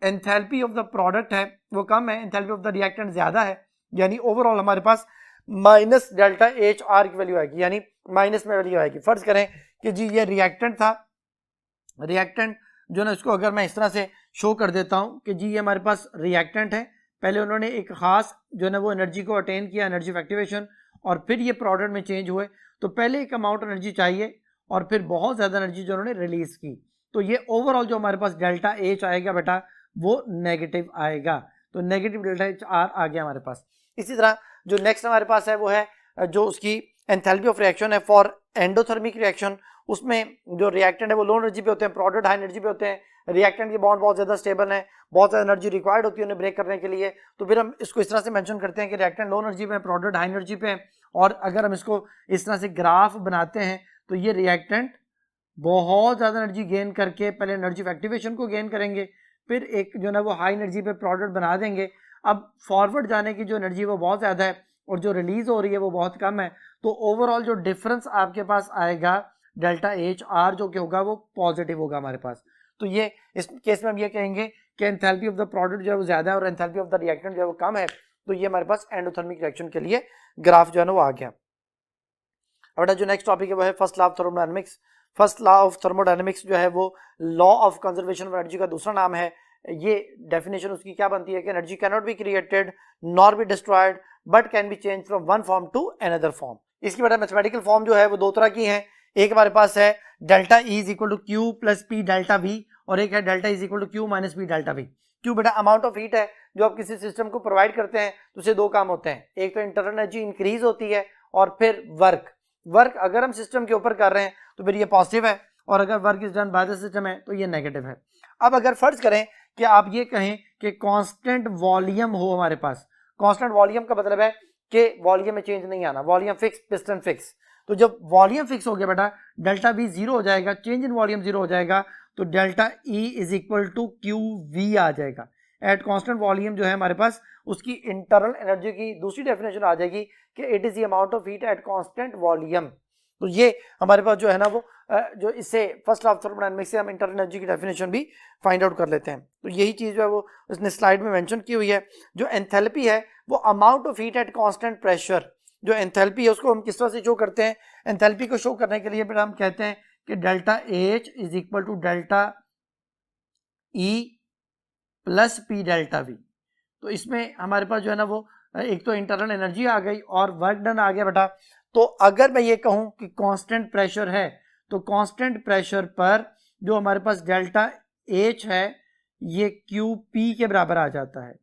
एंथैल्पी ऑफ द प्रोडक्ट है वो कम है, एंथैल्पी ऑफ द रिएक्टेंट ज्यादा है, यानी ओवरऑल हमारे पास माइनस डेल्टा एच आर की वैल्यू आएगी, यानी माइनस में वैल्यू आएगी। फर्ज करें कि जी ये रिएक्टेंट था, रिएक्टेंट जो ना इसको अगर मैं इस तरह से शो कर देता हूं कि जी ये हमारे पास रिएक्टेंट है, पहले उन्होंने एक खास जो है ना वो एनर्जी को अटेन किया, एनर्जी ऑफ एक्टिवेशन, और फिर ये प्रोडक्ट में चेंज हुए, तो पहले एक अमाउंट एनर्जी चाहिए और फिर बहुत ज्यादा एनर्जी जो उन्होंने रिलीज की, तो ये ओवरऑल जो हमारे पास डेल्टा एच आएगा बेटा वो नेगेटिव आएगा, तो नेगेटिव डेल्टा एच आर आ गया हमारे पास। इसी तरह जो नेक्स्ट हमारे पास है वो है जो उसकी एंथैल्पी ऑफ रिएक्शन है फॉर एंडोथर्मिक रिएक्शन, उसमें जो रिएक्टेंट है वो लो एनर्जी पे होते हैं, प्रोडक्ट हाई एनर्जी पे होते हैं, रिएक्टेंट के बॉन्ड बहुत ज्यादा स्टेबल है, बहुत ज़्यादा एनर्जी रिक्वायर्ड होती है उन्हें ब्रेक करने के लिए, तो फिर हम इसको इस तरह से मेंशन करते हैं कि रिएक्टेंट लो एनर्जी पे, प्रोडक्ट हाई एनर्जी पे, और अगर हम इसको इस तरह से ग्राफ बनाते हैं तो ये रिएक्टेंट बहुत ज़्यादा एनर्जी गेन करके पहले एनर्जी ऑफ एक्टिवेशन को गेन करेंगे, फिर एक जो ना वो हाई एनर्जी पे प्रोडक्ट बना देंगे। अब फॉरवर्ड जाने की जो एनर्जी वो बहुत ज़्यादा है और जो रिलीज हो रही है वो बहुत कम है, तो ओवरऑल जो डिफरेंस आपके पास आएगा डेल्टा एच आर जो कि होगा वो पॉजिटिव होगा हमारे पास। तो ये इस केस में हम ये कहेंगे कि एंथैल्पी ऑफ द प्रोडक्ट जो है वो ज़्यादा है और एंथैल्पी ऑफ द रिएक्टेंट जो है वो कम है, तो ये हमारे पास एंडोथर्मिक रिएक्शन के लिए ग्राफ जो है ना वो आ गया। बेटा जो नेक्स्ट टॉपिक है वो है first law of thermodynamics. First law of thermodynamics जो है वो law of conservation of energy का दूसरा नाम है। ये डेफिनेशन उसकी क्या बनती है कि energy can not be created nor be destroyed but can be change from one form to another form. इसकी बेटा मैथमेटिकल फॉर्म जो है वो दो तरह की है। एक हमारे पास है delta E is equal to Q plus P delta V, और एक है delta is equal to Q minus P delta V. Q बेटा अमाउंट ऑफ हीट है जो आप किसी सिस्टम को प्रोवाइड करते हैं, तो उसे दो काम होते हैं, एक तो इंटरनल एनर्जी इंक्रीज होती है और फिर वर्क अगर हम सिस्टम के ऊपर कर रहे हैं तो फिर ये पॉजिटिव है, और अगर work is done by the system है तो ये नेगेटिव है। अब अगर फर्ज करें कि आप ये कहें कि कांस्टेंट वॉल्यूम हो हमारे पास, कांस्टेंट वॉल्यूम का मतलब है कि वॉल्यूम में चेंज नहीं आना, वॉल्यूम फिक्स पिस्टन फिक्स। तो जब वॉल्यूम फिक्स हो गया बेटा डेल्टा वी जीरो हो जाएगा, चेंज इन वॉल्यूम जीरो हो जाएगा, तो delta E is equal to Q V आ जाएगा। एट कांस्टेंट वॉल्यूम जो है हमारे पास उसकी इंटरनल एनर्जी की दूसरी डेफिनेशन आ जाएगी कि it is the amount of heat at constant volume. तो ये हमारे पास जो है ना वो जो इससे फर्स्ट लॉ ऑफ थर्मोडायनेमिक्स से हम इंटरनल एनर्जी की डेफिनेशन भी फाइंड आउट कर लेते हैं। तो यही चीज जो है वो उसने स्लाइड में मेंशन की हुई है। जो एंथैल्पी है वो amount of heat at constant pressure, जो एंथैल्पी है उसको हम किस तरह से शो करते हैं, एंथैल्पी को शो करने के लिए फिर हम कहते हैं कि delta H is equal to delta E plus P delta V. तो इसमें हमारे पास जो है ना वो एक तो इंटरनल एनर्जी आ गई और वर्क डन आ गया बेटा। तो अगर मैं ये कहूं कि कांस्टेंट प्रेशर है तो कांस्टेंट प्रेशर पर जो हमारे पास डेल्टा एच है ये क्यू पी के बराबर आ जाता है।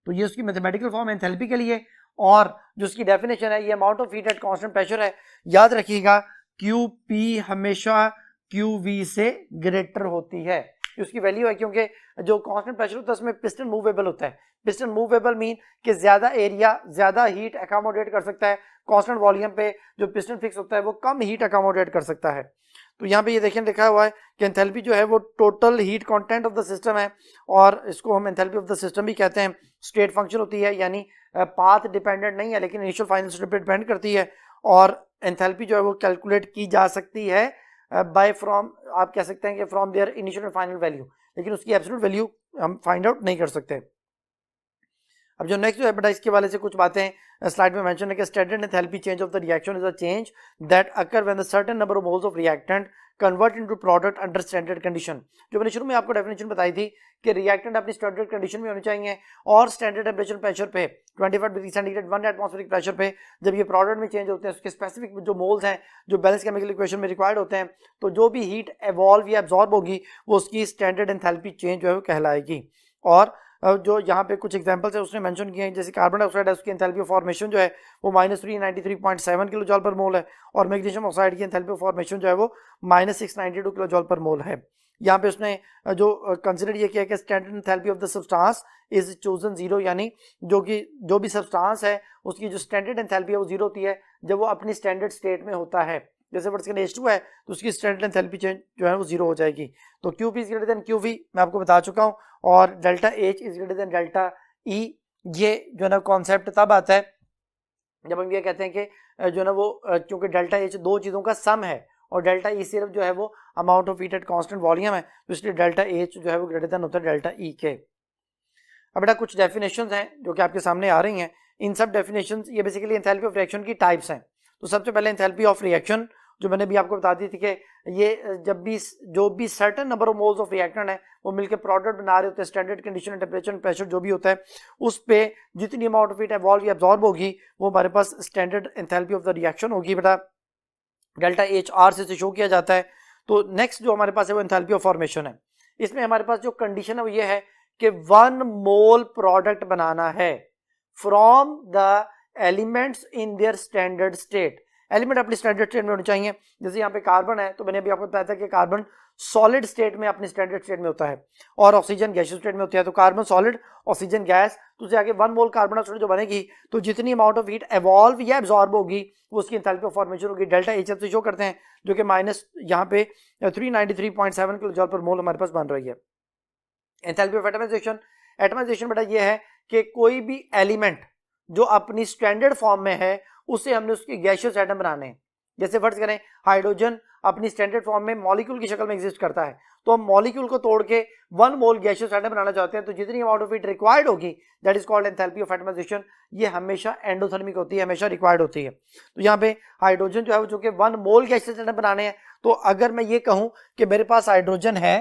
तो ये उसकी मैथमेटिकल फॉर्म एंथैल्पी के लिए, और जो उसकी डेफिनेशन है ये amount of heat at constant pressure है। याद रखिएगा क्यू पी हमेशा क्यू वी से ग्रेटर होती है, उसकी वैल्यू है, क्योंकि जो कांस्टेंट प्रेशर होता है उसमें पिस्टन मूवेबल होता है। पिस्टन मूवेबल मीन कि ज्यादा एरिया ज्यादा हीट अकोमोडेट कर सकता है, कांस्टेंट वॉल्यूम पे जो पिस्टन फिक्स होता है वो कम हीट अकोमोडेट कर सकता है। तो यहाँ पे ये देखिए लिखा हुआ है कि एंथैल्पी जो है वो total heat content of the system है, और इसको हम एंथैल्पी ऑफ द सिस्टम भी कहते हैं। स्टेट फंक्शन होती है, यानी पाथ डिपेंडेंट नहीं है लेकिन इनिशियल फाइनल स्टेट पे डिपेंड करती है, और एंथैल्पी जो है वो कैलकुलेट की जा सकती है बाय फ्रॉम, आप कह सकते हैं कि from their initial and final value, लेकिन उसकी एब्सोल्यूट वैल्यू हम फाइंड आउट नहीं कर सकते। अब जो नेक्स्ट जो है बेटा इसके वाले से कुछ बातें स्लाइड में मेंशन है कि standard enthalpy change of the reaction is a change that occur when the certain number of moles of reactant convert into product under standard condition. जो मैंने शुरू में आपको डेफिनेशन बताई थी कि रिएक्टेंट अपनी स्टैंडर्ड कंडीशन में होने चाहिए और स्टैंडर्ड टेंपरेचर प्रेशर पे 25 डिग्री सेंटीग्रेड 1 एटमॉस्फेरिक प्रेशर पे जब ये प्रोडक्ट में चेंज होते हैं उसके स्पेसिफिक जो मोल्स हैं जो बैलेंस केमिकल इक्वेशन में रिक्वायर्ड होते हैं, तो जो भी हीट एवॉल्व या एब्जॉर्ब होगी वो उसकी स्टैंडर्ड एंथैल्पी चेंज जो है वो कहलाएगी। और जो यहाँ पे कुछ एग्जांपल्स है उसने मेंशन किए हैं, जैसे कार्बन डाइऑक्साइड है उसकी एंथैल्पी ऑफ फॉर्मेशन जो है वो -393.7 किलो जॉल पर मोल है, और मैग्नीशियम ऑक्साइड की एंथैल्पी ऑफ फॉर्मेशन जो है वो -692 किलो जॉल पर मोल है। यहाँ पे उसने जो कंसिडर ये किया कि standard enthalpy of the substance is chosen zero, यानी जो भी सब्सटेंस है उसकी जो स्टैंडर्ड एंथैल्पी है वो जीरो होती है जब वो अपनी स्टैंडर्ड स्टेट में होता है। जैसे वर्ड्स के H2 है तो उसकी स्टैंडर्ड एंथैल्पी चेंज जो है वो जीरो हो जाएगी। तो QP is greater then QV मैं आपको बता चुका हूँ, और delta H is greater then delta E, ये जो है ना कॉन्सेप्ट तब आता है जब हम ये कहते हैं कि जो है ना वो क्योंकि डेल्टा H दो चीज़ों का सम है और डेल्टा E सिर्फ जो है वो amount of heat at constant volume है, तो इसलिए डेल्टा H जो है वो ग्रेटर देन होता है डेल्टा E के। अब बेटा कुछ डेफिनेशंस हैं जो कि आपके सामने आ रही हैं। इन सब डेफिनेशंस ये बेसिकली एंथैल्पी ऑफ रिएक्शन की टाइप्स हैं। तो सबसे पहले एंथैल्पी ऑफ रिएक्शन जो मैंने भी आपको बता दी थी कि ये जब भी जो भी certain number of moles of reactant है वो मिलकर प्रोडक्ट बना रहे होते हैं, standard condition temperature and pressure जो भी होता है उस पे जितनी अमाउंट ऑफ हीट एवॉल्व या एब्जॉर्ब होगी वो हमारे पास standard enthalpy of the reaction होगी बेटा, डेल्टा एच आर से शो किया जाता है। तो नेक्स्ट जो हमारे पास है वो एंथैल्पी ऑफ फॉर्मेशन है। इसमें हमारे पास जो कंडीशन है वो ये है कि 1 मोल प्रोडक्ट बनाना है from the elements in their standard state. Element अपनी स्टैंडर्ड स्टेट में होने चाहिए। जैसे यहाँ पे कार्बन है तो मैंने अभी आपको बताया था कि कार्बन सॉलिड स्टेट में अपनी स्टैंडर्ड स्टेट में होता है और ऑक्सीजन गैसियस स्टेट में होता है। तो कार्बन सॉलिड, ऑक्सीजन गैस, तो उससे आगे 1 मोल कार्बन डाइऑक्साइड जो बनेगी तो जितनी अमाउंट ऑफ हीट एवॉल्व या एब्जॉर्ब होगी वो उसकी एंथैल्पी ऑफ फॉर्मेशन होगी। डेल्टा एच से शो करते हैं जो कि माइनस यहाँ पे 393.7 किलो जॉल पर मोल हमारे पास बन रही है। एंथैल्पी ऑफ एटमाइजेशन, एटमाइजेशन बेटा ये है कि कोई भी एलिमेंट जो अपनी स्टैंडर्ड फॉर्म में है उसे हमने उसके गैसियस एटम बनाने हैं। जैसे फर्ज करें हाइड्रोजन अपनी स्टैंडर्ड फॉर्म में मॉलिक्यूल की शक्ल में एग्जिस्ट करता है, तो हम मॉलिक्यूल को तोड़ के 1 मोल गैसियस एटम बनाना चाहते हैं, तो जितनी अमाउंट ऑफ हीट रिक्वायर्ड होगी that is called enthalpy of atomization, ये हमेशा एंडोथर्मिक होती है, हमेशा रिक्वायर्ड होती है। तो यहाँ पे हाइड्रोजन जो है वो चूंकि 1 मोल गैसियस एटम बनाने हैं, तो अगर मैं ये कहूं कि मेरे पास हाइड्रोजन है,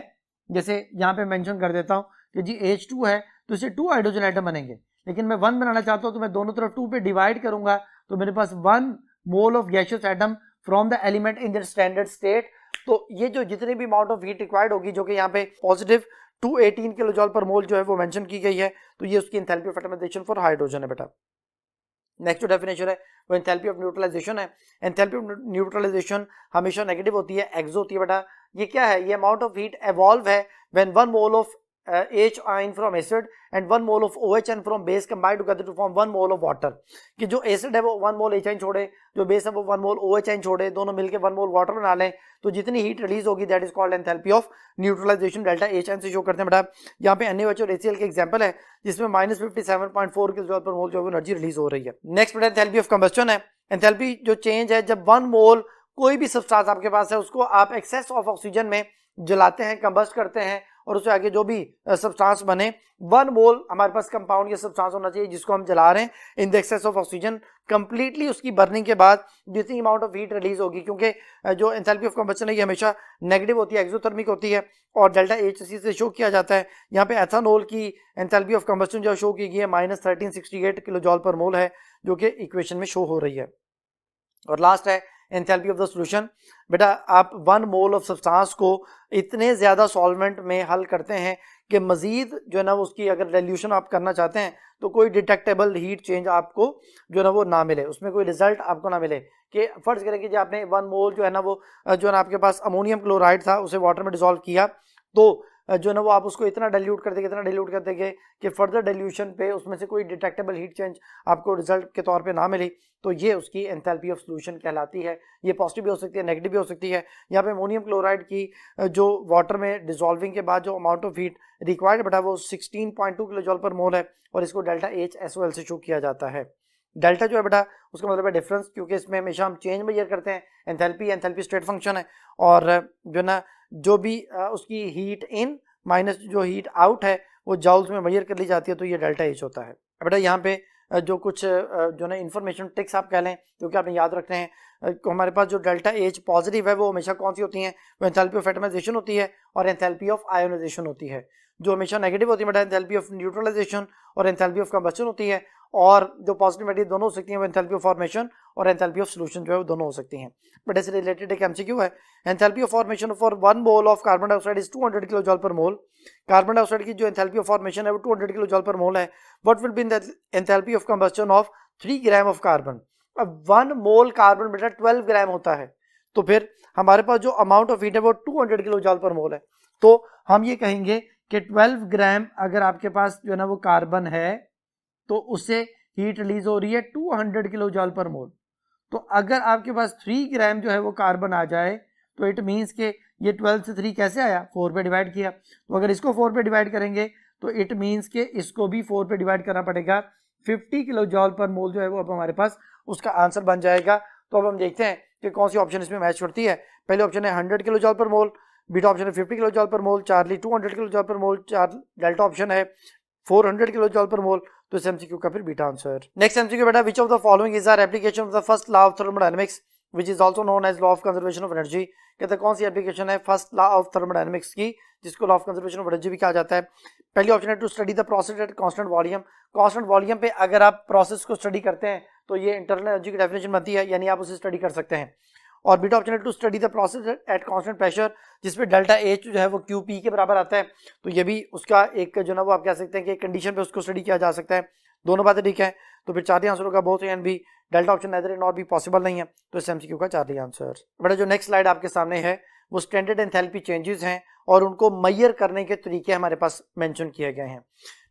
जैसे यहाँ पे मेंशन कर देता हूं कि जी H2 है, तो इससे 2 हाइड्रोजन एटम बनेंगे, लेकिन मैं 1 बनाना चाहता हूं तो मैं दोनों तरफ 2 पे डिवाइड करूंगा, तो मेरे पास 1 mole of gaseous atom from the element in the standard state. तो ये जो जितनी भी अमाउंट ऑफ हीट रिक्वायर्ड होगी, जो कि यहाँ पे पॉजिटिव 218 किलो जॉल पर मोल जो है वो मेंशन की गई है, तो ये उसकी enthalpy of atomization for hydrogen है बेटा। नेक्स्ट जो डेफिनेशन है वो एंथैल्पी ऑफ न्यूट्रलाइजेशन है। एंथैल्पी ऑफ न्यूट्रलाइजेशन हमेशा नेगेटिव होती है, एक्सो होती है बेटा। ये क्या है, ये अमाउंट ऑफ हीट एवॉल्व है when 1 mole of H ion from acid and 1 mole of OH and from base combined together to form 1 mole of water। कि जो एसिड है वो 1 मोल H ion छोड़े, जो बेस है वो 1 मोल OH ion छोड़े, दोनों मिलकर 1 मोल वाटर बना लें, तो जितनी हीट रिलीज होगी that is called enthalpy of neutralization. Delta H ion से शो करते हैं बेटा। यहाँ पे NaOH और HCl के एग्जांपल है जिसमें -57.4 किलो जॉल पर मोल जो है एनर्जी रिलीज हो रही है। नेक्स्ट बेटा एंथैल्पी ऑफ कंबस्शन है। एंथैल्पी जो चेंज है जब 1 मोल कोई भी सब्सटेंस आपके पास है उसको आप एक्सेस ऑफ ऑक्सीजन में जलाते हैं, कंबस्ट करते हैं, और उससे आगे जो भी सब्सटेंस बने 1 मोल हमारे पास कंपाउंड या सब्सटेंस होना चाहिए जिसको हम जला रहे हैं in the excess of oxygen. Completely उसकी बर्निंग के बाद जितनी अमाउंट ऑफ हीट रिलीज होगी, क्योंकि जो एंथैल्पी ऑफ कंबस्शन है ये हमेशा नेगेटिव होती है, एक्सोथर्मिक होती है, और डेल्टा H से शो किया जाता है। यहाँ पे एथेनॉल की एंथैल्पी ऑफ कंबस्शन जो शो की गई है -1368 किलो जॉल पर मोल है, जो कि इक्वेशन में शो हो रही है। और लास्ट है एंथैल्पी ऑफ द सॉल्यूशन। बेटा आप 1 मोल ऑफ सब्सटेंस को इतने ज्यादा सॉल्वेंट में हल करते हैं कि मजीद जो है ना उसकी अगर डाइल्यूशन आप करना चाहते हैं तो कोई डिटेक्टेबल हीट चेंज आपको जो है ना वो ना मिले, उसमें कोई रिजल्ट आपको ना मिले। कि फर्ज करें कि आपने 1 मोल जो है ना वो जो है ना आपके पास अमोनियम क्लोराइड था, उसे वाटर में डिसॉल्व किया, तो जो है ना वो आप उसको इतना डाइल्यूट कर देंगे कि फर्दर डाइल्यूशन पे उसमें से कोई डिटेक्टेबल हीट चेंज आपको रिजल्ट के तौर पे ना मिली, तो ये उसकी एंथैल्पी ऑफ सॉल्यूशन कहलाती है। ये पॉजिटिव भी हो सकती है, नेगेटिव भी हो सकती है। यहाँ पे अमोनियम क्लोराइड की जो वाटर में डिसॉल्विंग के बाद जो अमाउंट ऑफ हीट रिक्वायर्ड बेटा वो 16.2 किलो जॉल पर मोल है, और इसको डेल्टा HSOL से शो किया जाता है। डेल्टा जो है बेटा उसका मतलब है डिफरेंस, क्योंकि इसमें हमेशा हम चेंज मेजर करते हैं। एंथैल्पी स्टेट फंक्शन है, और जो ना जो भी उसकी हीट इन माइनस जो हीट आउट है वो जॉल्स में मेजर कर ली जाती है, तो ये डेल्टा H होता है। बेटा यहाँ पे जो कुछ जो ना इन्फॉर्मेशन ट्रिक्स आप कह लें क्योंकि आपने याद रखने हैं, हमारे पास जो डेल्टा H पॉजिटिव है वो हमेशा कौन सी होती हैं, वो एंथैल्पी ऑफ एटमाइजेशन होती है और एंथैल्पी ऑफ आयोनाइजेशन होती है। जो हमेशा नेगेटिव होती है बेटा एंथैल्पी ऑफ न्यूट्रलाइजेशन और एंथैल्पी ऑफ कंबस्शन होती है, और जो पॉजिटिव नेगेटिव दोनों हो सकती हैं वो एंथैल्पी ऑफ फॉर्मेशन और एंथैल्पी ऑफ सॉल्यूशन जो है वो दोनों हो सकती हैं। बट इससे रिलेटेड एक एमसीक्यू है, enthalpy of formation for 1 mole of carbon dioxide is 200 kilo जॉल पर मोल। कार्बन डाइऑक्साइड की जो एंथैल्पी ऑफ फॉर्मेशन है वो 200 किलो जॉल पर मोल है। What will be the enthalpy of combustion of 3 gram of carbon. अब 1 मोल कार्बन बेटा 12 ग्राम होता है, तो फिर हमारे पास जो अमाउंट ऑफ हीट है वो 200 किलो जॉल पर मोल है, तो हम ये कहेंगे कि 12 ग्राम अगर आपके पास जो है ना वो कार्बन है तो उससे हीट रिलीज हो रही है 200 किलो जॉल पर मोल। तो अगर आपके पास 3 ग्राम जो है वो कार्बन आ जाए तो इट मीन्स के ये 12 से 3 कैसे आया, 4 पे डिवाइड किया, तो अगर इसको 4 पे डिवाइड करेंगे तो इट मीन्स के इसको भी 4 पे डिवाइड करना पड़ेगा। 50 किलो जॉल पर मोल जो है वो अब हमारे पास उसका आंसर बन जाएगा। तो अब हम देखते हैं कि कौन सी ऑप्शन इसमें मैच करती है। पहले ऑप्शन है 100 किलो जॉल पर मोल, बीटा ऑप्शन है 50 किलो जॉल पर मोल, चार्ली 200 किलो जॉल पर मोल, डेल्टा ऑप्शन है 400 किलो जॉल पर मोल। तो इस एमसीक्यू का फिर बीटा आंसर। नेक्स्ट एमसीक्यू बेटा, which of the following is are application of the first law of thermodynamics which is also known as law of conservation of energy. कहते हैं कौन सी एप्लीकेशन है फर्स्ट लॉ ऑफ थर्मोडायनामिक्स की जिसको law of conservation of energy भी कहा जाता है। पहली ऑप्शन है to study the process at constant volume. Constant volume पे अगर आप प्रोसेस को स्टडी करते हैं तो ये इंटरनल एनर्जी की डेफिनेशन बनती है, यानी आप उसे स्टडी कर सकते हैं। और बीटा ऑप्शन है to study the process at constant pressure, जिसमें डेल्टा H जो है वो QP के बराबर आता है, तो ये भी उसका एक जो ना वो आप कह सकते हैं कि कंडीशन पे उसको स्टडी किया जा सकता है। दोनों बातें ठीक है, तो फिर चार आंसर होगा both A and B. Delta option neither A nor B possible नहीं है, तो इस एमसीक्यू का चार आंसर। बेटा जो नेक्स्ट स्लाइड आपके सामने है वो स्टैंडर्ड एंथैल्पी चेंजेस हैं और उनको मेजर करने के तरीके हमारे पास मेंशन किए गए हैं।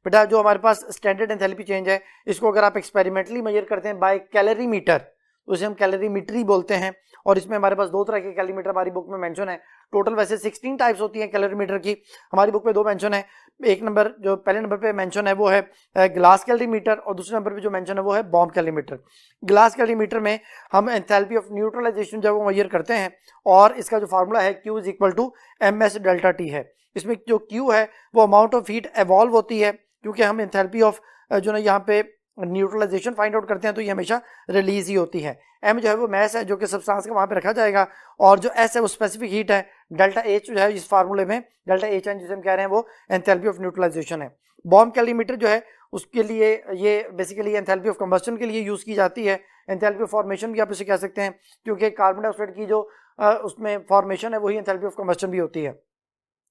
बेटा जो हमारे पास स्टैंडर्ड एंथैल्पी चेंज है इसको अगर आप एक्सपेरिमेंटली मेजर करते हैं बाय कैलोरीमीटर उसे हम कैलोरीमीट्री बोलते हैं। और इसमें हमारे पास 2 तरह के कैलोरीमीटर हमारी बुक में मेंशन है। टोटल वैसे 16 टाइप्स होती हैं कैलोरीमीटर की, हमारी बुक में 2 मेंशन है। एक नंबर जो पहले नंबर पे मेंशन है वो है ग्लास कैलोरीमीटर, और दूसरे नंबर पे जो मेंशन है वो है बॉम्ब कैलोरीमीटर। ग्लास कैलोरीमीटर में हम एंथैल्पी ऑफ न्यूट्रलाइजेशन जो है वो मेजर करते हैं, और इसका जो फार्मूला है Q is equal to MS delta T है। इसमें जो Q है वो अमाउंट ऑफ हीट एवॉल्व होती है, क्योंकि हम एंथैल्पी ऑफ जो ना यहाँ पे न्यूट्रलाइजेशन फाइंड आउट करते हैं तो ये हमेशा रिलीज ही होती है। M जो है वो मैस है जो कि सब्सटेंस का वहां पे रखा जाएगा, और जो S है वो स्पेसिफिक हीट है। डेल्टा H जो है इस फार्मूले में डेल्टा HN जिसे हम कह रहे हैं वो एंथैल्पी ऑफ न्यूट्रलाइजेशन है। बॉम्ब कैलोरीमीटर जो है उसके लिए ये बेसिकली एंथैल्पी ऑफ कंबस्टन के लिए यूज की जाती है। एंथैल्पी ऑफ फॉर्मेशन भी आप इसे कह सकते हैं, क्योंकि कार्बन डाइऑक्साइड की जो उसमें फॉर्मेशन है वही एंथैल्पी ऑफ कंबस्टन भी होती है।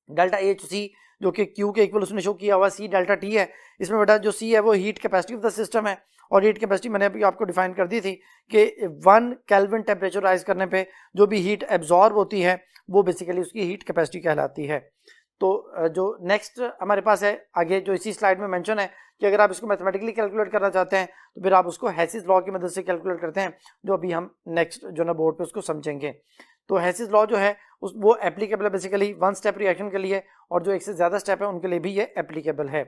डेल्टा HC जो कि Q के इक्वल उसने शो किया हुआ C डेल्टा T है। इसमें बेटा जो C है वो heat capacity of the system है, और हीट कैपेसिटी मैंने अभी आपको डिफाइन कर दी थी कि 1 केल्विन टेम्परेचर राइज करने पे जो भी हीट एब्जॉर्ब होती है वो बेसिकली उसकी हीट कैपेसिटी कहलाती है। तो जो नेक्स्ट हमारे पास है आगे जो इसी स्लाइड में मेंशन है कि अगर आप इसको मैथमेटिकली कैलकुलेट करना चाहते हैं तो फिर आप उसको हेसिस लॉ की मदद से कैलकुलेट करते हैं, जो अभी हम नेक्स्ट जो ना बोर्ड पे उसको समझेंगे। तो हेसिस लॉ जो है वो एप्लीकेबल है बेसिकली 1 स्टेप रिएक्शन के लिए, और जो एक से ज्यादा स्टेप है उनके लिए भी ये एप्लीकेबल है।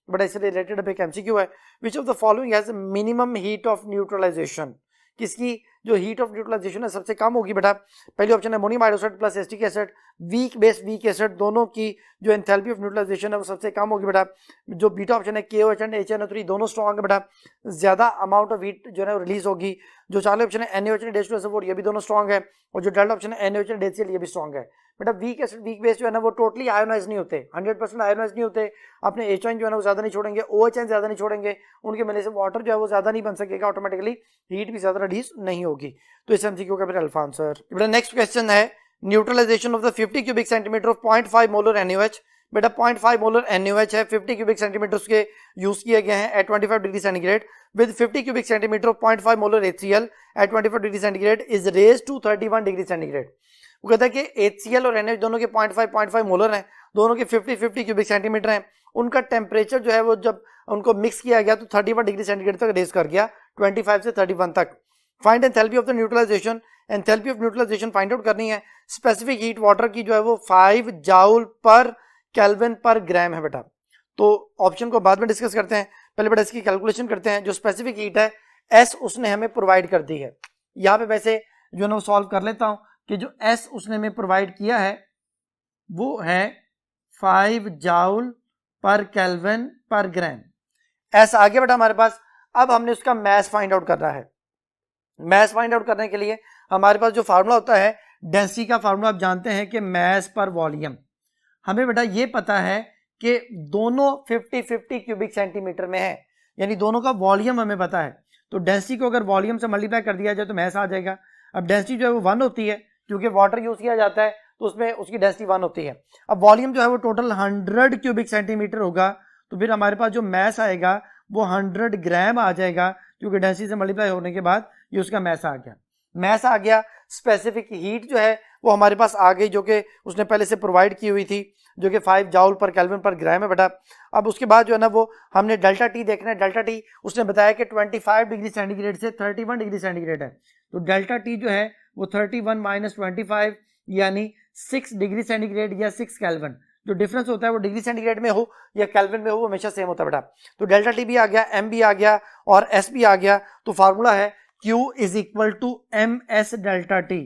बट इससे रिलेटेड अब एक एमसीक्यू है, which of the following has minimum heat of neutralization. किसकी जो हीट ऑफ न्यूट्रलाइजेशन है सबसे कम होगी बेटा? पहली ऑप्शन है ammonium hydroxide plus acetic acid, weak base weak acid, दोनों की जो एंथैल्पी ऑफ न्यूट्रलाइजेशन है वो सबसे कम होगी बेटा। जो बीटा ऑप्शन है KOH एंड HNO3 दोनों स्ट्रॉन्ग है बेटा, ज्यादा अमाउंट ऑफ हीट जो है रिलीज होगी। जो चार ऑप्शन है NaOH एंड H2SO4 ये भी दोनों स्ट्रॉन्ग है, और जो डेल्टा ऑप्शन है NaOH एंड HCl ये भी स्ट्रॉन्ग है बेटा। वीक एसिड वीक बेस जो है ना वो टोटली आयोनाइज नहीं होते, 100% आयोनाइज नहीं होते। अपने H जो है ना वो ज्यादा नहीं छोड़ेंगे, OH ज्यादा नहीं छोड़ेंगे, उनके मिलने से वाटर जो है वो ज्यादा नहीं बन सकेगा, ऑटोमेटिकली हीट भी ज्यादा रिलीज नहीं होगी। तो इस एमसीक्यू का मेरा अल्फा आंसर। बेटा नेक्स्ट क्वेश्चन है neutralization of the 50 cubic centimetre of 0.5 molar NaOH। बेटा 0.5 मोलर NaOH है, 50 क्यूबिक सेंटीमीटर उसके यूज किए गए हैं at 25 degree centigrade with 50 cubic centimetre of 0.5 molar HCl at 25 degree centigrade is raise to 31 degree centigrade. वो कहता है कि HCl और NaOH दोनों के 0.5 मोलर हैं, दोनों के 50 क्यूबिक सेंटीमीटर हैं। उनका टेम्परेचर जो है वो जब उनको मिक्स किया गया तो 31 डिग्री सेंटीग्रेड तक रेज कर गया, 25 से 31 तक। Find enthalpy of the neutralization, enthalpy of neutralization find out करनी है। स्पेसिफिक हीट वाटर की जो है वो 5 जूल पर केल्विन पर ग्राम है बेटा। तो ऑप्शन को बाद में डिस्कस करते हैं, पहले बेटा इसकी कैलकुलेशन करते हैं। जो स्पेसिफिक हीट है S उसने हमें प्रोवाइड कर दी है। यहाँ पे वैसे जो है ना सॉल्व कर लेता हूं कि जो S उसने हमें प्रोवाइड किया है वो है 5 जूल पर केल्विन पर ग्राम। S आ गया बेटा हमारे पास। अब हमने उसका मैस फाइंड आउट करना है। मैस फाइंड आउट करने के लिए हमारे पास जो फार्मूला होता है डेंसिटी का फार्मूला आप जानते हैं कि मैस पर वॉल्यूम। हमें बेटा ये पता है कि दोनों 50-50 क्यूबिक सेंटीमीटर में है, यानी दोनों का वॉल्यूम हमें पता है। तो डेंसिटी को अगर वॉल्यूम से मल्टीप्लाई कर दिया जाए तो मैस आ जाएगा। अब डेंसिटी जो है वो 1 होती है, क्योंकि वाटर यूज किया जाता है तो उसमें उसकी डेंसिटी 1 होती है। अब वॉल्यूम जो है वो टोटल 100 क्यूबिक सेंटीमीटर होगा, तो फिर हमारे पास जो मैस आएगा वो 100 ग्राम आ जाएगा, क्योंकि डेंसिटी से मल्टीप्लाई होने के बाद ये उसका मैस आ गया। मैस आ गया। स्पेसिफिक हीट जो है वो हमारे पास आ गई, जो कि उसने पहले से प्रोवाइड की हुई थी, जो कि 5 जूल पर केल्विन पर ग्राम है बेटा। अब उसके बाद जो है ना वो हमने डेल्टा टी देखना है। डेल्टा टी उसने बताया कि 25 डिग्री सेंटीग्रेड से 31 डिग्री सेंटीग्रेड है, तो डेल्टा टी जो है वो 31 माइनस 25 यानी 6 डिग्री सेंटीग्रेड या 6 केल्विन। जो डिफरेंस होता है वो डिग्री सेंटीग्रेड में हो या केल्विन में हो, वो हमेशा सेम होता है बेटा। तो डेल्टा टी भी आ गया, M भी आ गया और S भी आ गया। तो फार्मूला है Q is equal to MS delta T.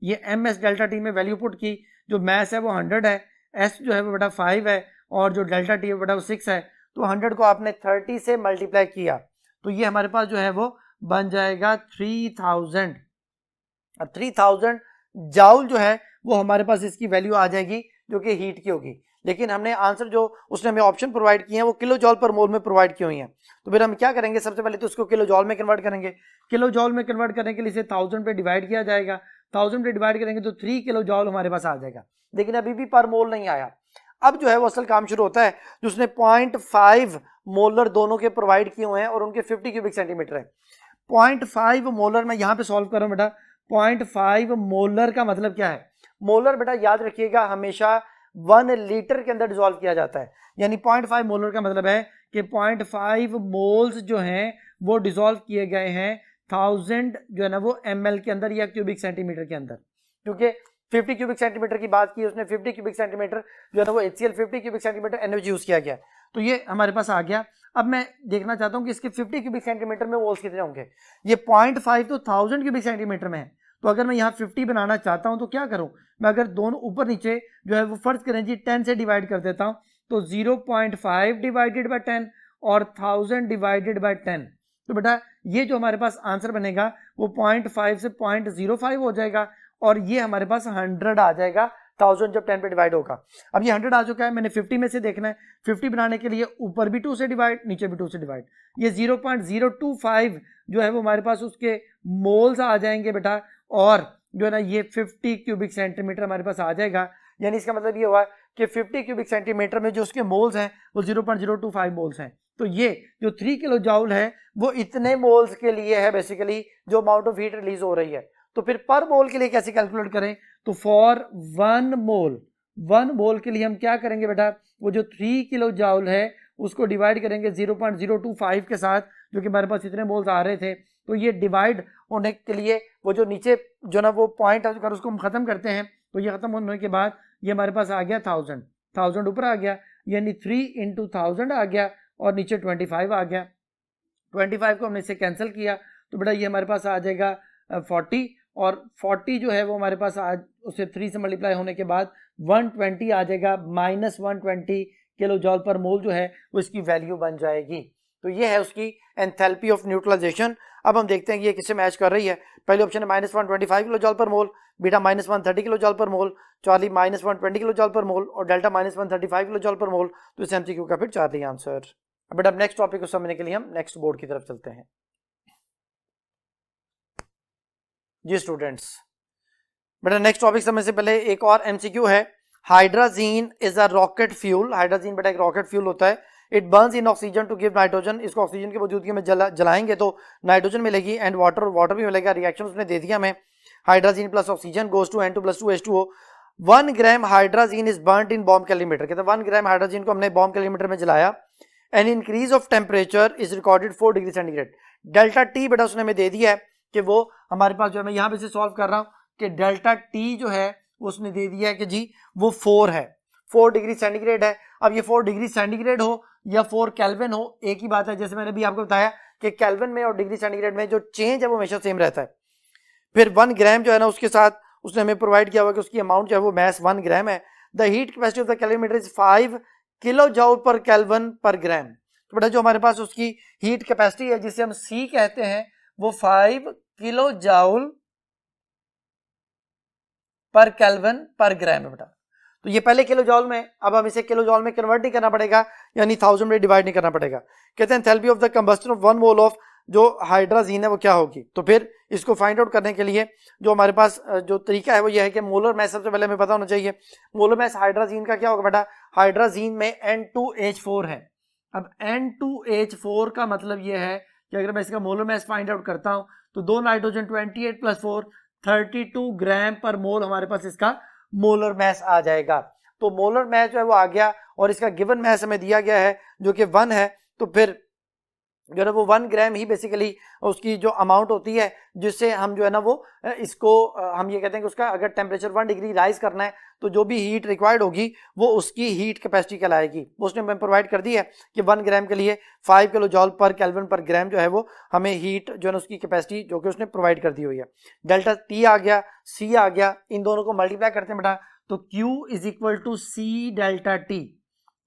ये MS डेल्टा टी में वैल्यू पुट की, जो मैस है वो 100 है, S जो है वो बेटा 5 है, और जो डेल्टा टी है बेटा वो 6 है। तो 100 को आपने 30 से मल्टीप्लाई किया तो ये हमारे पास जो है वो बन जाएगा 3000। 3000 जूल जो है वो हमारे पास इसकी वैल्यू आ जाएगी, जो कि हीट की होगी। लेकिन हमने आंसर जो उसने हमें ऑप्शन प्रोवाइड किए हैं वो किलो जॉल पर मोल में प्रोवाइड की हुई हैं। तो फिर हम क्या करेंगे, सबसे पहले तो उसको किलो जॉल में कन्वर्ट करेंगे। किलो जॉल में कन्वर्ट करने के लिए इसे 1000 पे डिवाइड किया जाएगा। 1000 पे डिवाइड करेंगे तो 3 किलो जॉल हमारे पास आ जाएगा, लेकिन अभी भी पर मोल नहीं आया। अब जो है वो असल काम शुरू होता है, जो उसने 0.5 मोलर दोनों के प्रोवाइड किए हुए हैं और उनके 50 क्यूबिक सेंटीमीटर है। 0.5 मोलर मैं यहाँ पे सॉल्व कर रहा हूँ बेटा। 0.5 मोलर का मतलब क्या है? मोलर बेटा याद रखिएगा हमेशा 1 लीटर के अंदर डिसॉल्व किया जाता है, यानी 0.5 मोलर का मतलब है कि 0.5 मोल्स जो हैं वो डिसॉल्व किए गए हैं 1000 जो है ना वो ml के अंदर या क्यूबिक सेंटीमीटर के अंदर, क्योंकि 50 क्यूबिक सेंटीमीटर की बात की उसने, 50 क्यूबिक सेंटीमीटर जो है ना वो HCl 50 cubic centimetre NaOH use किया गया, तो ये हमारे पास आ गया। अब मैं देखना चाहता हूँ कि इसके 50 क्यूबिक सेंटीमीटर में मोल्स कितने होंगे। ये 0.5 तो 1000 क्यूबिक सेंटीमीटर में है, तो अगर मैं यहाँ 50 बनाना चाहता हूँ तो क्या करूँ, मैं अगर दोनों ऊपर नीचे जो है वो फर्ज करें जी 10 से डिवाइड कर देता हूँ, तो 0.5 डिवाइडेड बाई 10 और 1000 डिवाइडेड बाई 10, तो बेटा ये जो हमारे पास आंसर बनेगा वो 0.5 से 0.05 हो जाएगा और ये हमारे पास 100 आ जाएगा 1000 जब 10 पे डिवाइड होगा। अब ये 100 आ चुका है, मैंने 50 में से देखना है, 50 बनाने के लिए ऊपर भी 2 से डिवाइड नीचे भी 2 से डिवाइड, ये 0.025 जो है वो हमारे पास उसके मोल्स आ जाएंगे बेटा, और जो है ना ये 50 क्यूबिक सेंटीमीटर हमारे पास आ जाएगा। यानी इसका मतलब ये हुआ कि 50 क्यूबिक सेंटीमीटर में जो उसके मोल्स हैं वो 0.025 मोल्स हैं। तो ये जो 3 किलो जाउल है वो इतने मोल्स के लिए है बेसिकली जो अमाउंट ऑफ हीट रिलीज हो रही है। तो फिर पर मोल के लिए कैसे कैलकुलेट करें, तो फॉर 1 मोल के लिए हम क्या करेंगे बेटा, वो जो 3 किलो जाउल है उसको डिवाइड करेंगे 0.025 के साथ, जो कि हमारे पास इतने मोल्स आ रहे थे। तो ये डिवाइड होने के लिए वो जो नीचे जो ना वो पॉइंट अगर उसको हम खत्म करते हैं तो ये खत्म होने के बाद ये हमारे पास आ गया 1000 ऊपर आ गया, यानी 3 into 1000 आ गया और नीचे 25 आ गया। 25 को हमने इससे कैंसिल किया तो बेटा ये हमारे पास आ जाएगा 40, और 40 जो है वो हमारे पास आज उसे 3 से मल्टीप्लाई होने के बाद 120 आ जाएगा, -120 किलो जॉल पर मोल जो है वो इसकी वैल्यू बन जाएगी। तो ये है उसकी एंथैल्पी ऑफ न्यूट्रलाइजेशन। अब हम देखते हैं कि ये किससे मैच कर रही है। पहले ऑप्शन है -125 किलो जॉल पर मोल, बीटा -130 किलो जॉल पर मोल, चार्ली -120 किलो जॉल पर मोल और डेल्टा -135 किलो जॉल पर मोल। तो इस MCQ का फिर चार्ली आंसर। बेटा अब नेक्स्ट टॉपिक को समझने के लिए हम नेक्स्ट बोर्ड की तरफ चलते हैं। जी स्टूडेंट्स, बेटा नेक्स्ट टॉपिक समझने से पहले एक और MCQ है। Hydrazine is a rocket fuel. Hydrazine बेटा एक रॉकेट फ्यूल होता है। It burns in oxygen to give nitrogen. इसको ऑक्सीजन की मौजूदगी में जलाएंगे तो नाइट्रोजन मिलेगी एंड वाटर भी मिलेगा। रिएक्शन उसने दे दिया हमें, hydrazine plus oxygen goes to N2 + 2 H2O। 1 gram hydrazine is burned in bomb calorimeter. कहते हैं 1 ग्राम हाइड्राजीन को हमने बॉम्ब कैलोमीटर में जलाया। An increase of temperature is recorded 4 degree centigrade. Delta T बेटा उसने हमें दे दिया है कि वो हमारे पास जो है मैं यहाँ पे से सॉल्व कर रहा हूँ कि डेल्टा टी जो है उसने दे दिया है कि जी वो 4 है, 4 डिग्री सेंटीग्रेड है। अब ये 4 डिग्री सेंटीग्रेड हो या 4 केल्विन हो एक ही बात है। जैसे मैंने भी आपको बताया कि केल्विन में और डिग्री सेंटीग्रेड में जो चेंज है वो हमेशा सेम रहता है। फिर 1 ग्राम जो है ना उसके साथ उसने हमें प्रोवाइड किया हुआ कि उसकी अमाउंट जो है वो मैस 1 ग्राम है। The heat capacity of the कैलोमीटर is 5 kilo joule पर केल्विन पर ग्राम। तो बेटा जो हमारे पास उसकी हीट कैपेसिटी है जिसे हम C कहते हैं वो 5 किलो जूल पर केल्विन पर ग्राम है बेटा। तो ये पहले किलो जॉल में, अब हम इसे किलो जॉल में कन्वर्ट नहीं करना पड़ेगा, यानी 1000 में डिवाइड नहीं करना पड़ेगा। कहते हैं enthalpy of the combustion of 1 mole of जो हाइड्राजीन है वो क्या होगी। तो फिर इसको फाइंड आउट करने के लिए जो हमारे पास जो तरीका है वो ये है कि मोलर मैस सबसे पहले हमें पता होना चाहिए। मोलर मैस हाइड्राजीन का क्या होगा बेटा, हाइड्राजीन में N2H4 है। अब N2H4 का मतलब ये है कि अगर मैं इसका मोलर मैस फाइंड आउट करता हूँ तो 2 नाइट्रोजन 28 + 4 32 ग्राम पर मोल हमारे पास इसका मोलर मैस आ जाएगा। तो मोलर मैस जो है वो आ गया और इसका गिवन मैस हमें दिया गया है जो कि 1 है। तो फिर जो है वो 1 ग्राम ही बेसिकली उसकी जो अमाउंट होती है जिससे हम जो है ना वो इसको हम ये कहते हैं कि उसका अगर टेम्परेचर 1 डिग्री राइज करना है तो जो भी हीट रिक्वायर्ड होगी वो उसकी हीट कैपेसिटी कहलाएगी। उसने हमें प्रोवाइड कर दी है कि 1 ग्राम के लिए 5 किलो जॉल पर केल्विन पर ग्राम जो है वो हमें हीट जो है ना उसकी कैपेसिटी जो कि उसने प्रोवाइड कर दी हुई है। डेल्टा टी आ गया, C आ गया, इन दोनों को मल्टीप्लाई करते हैं बेटा तो Q = C डेल्टा टी।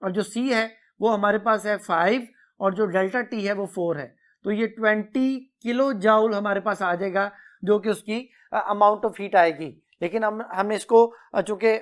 और जो C है वो हमारे पास है 5 और जो डेल्टा टी है वो 4 है। तो ये 20 किलो जूल हमारे पास आ जाएगा जो कि उसकी अमाउंट ऑफ हीट आएगी। लेकिन हमने इसको चूंकि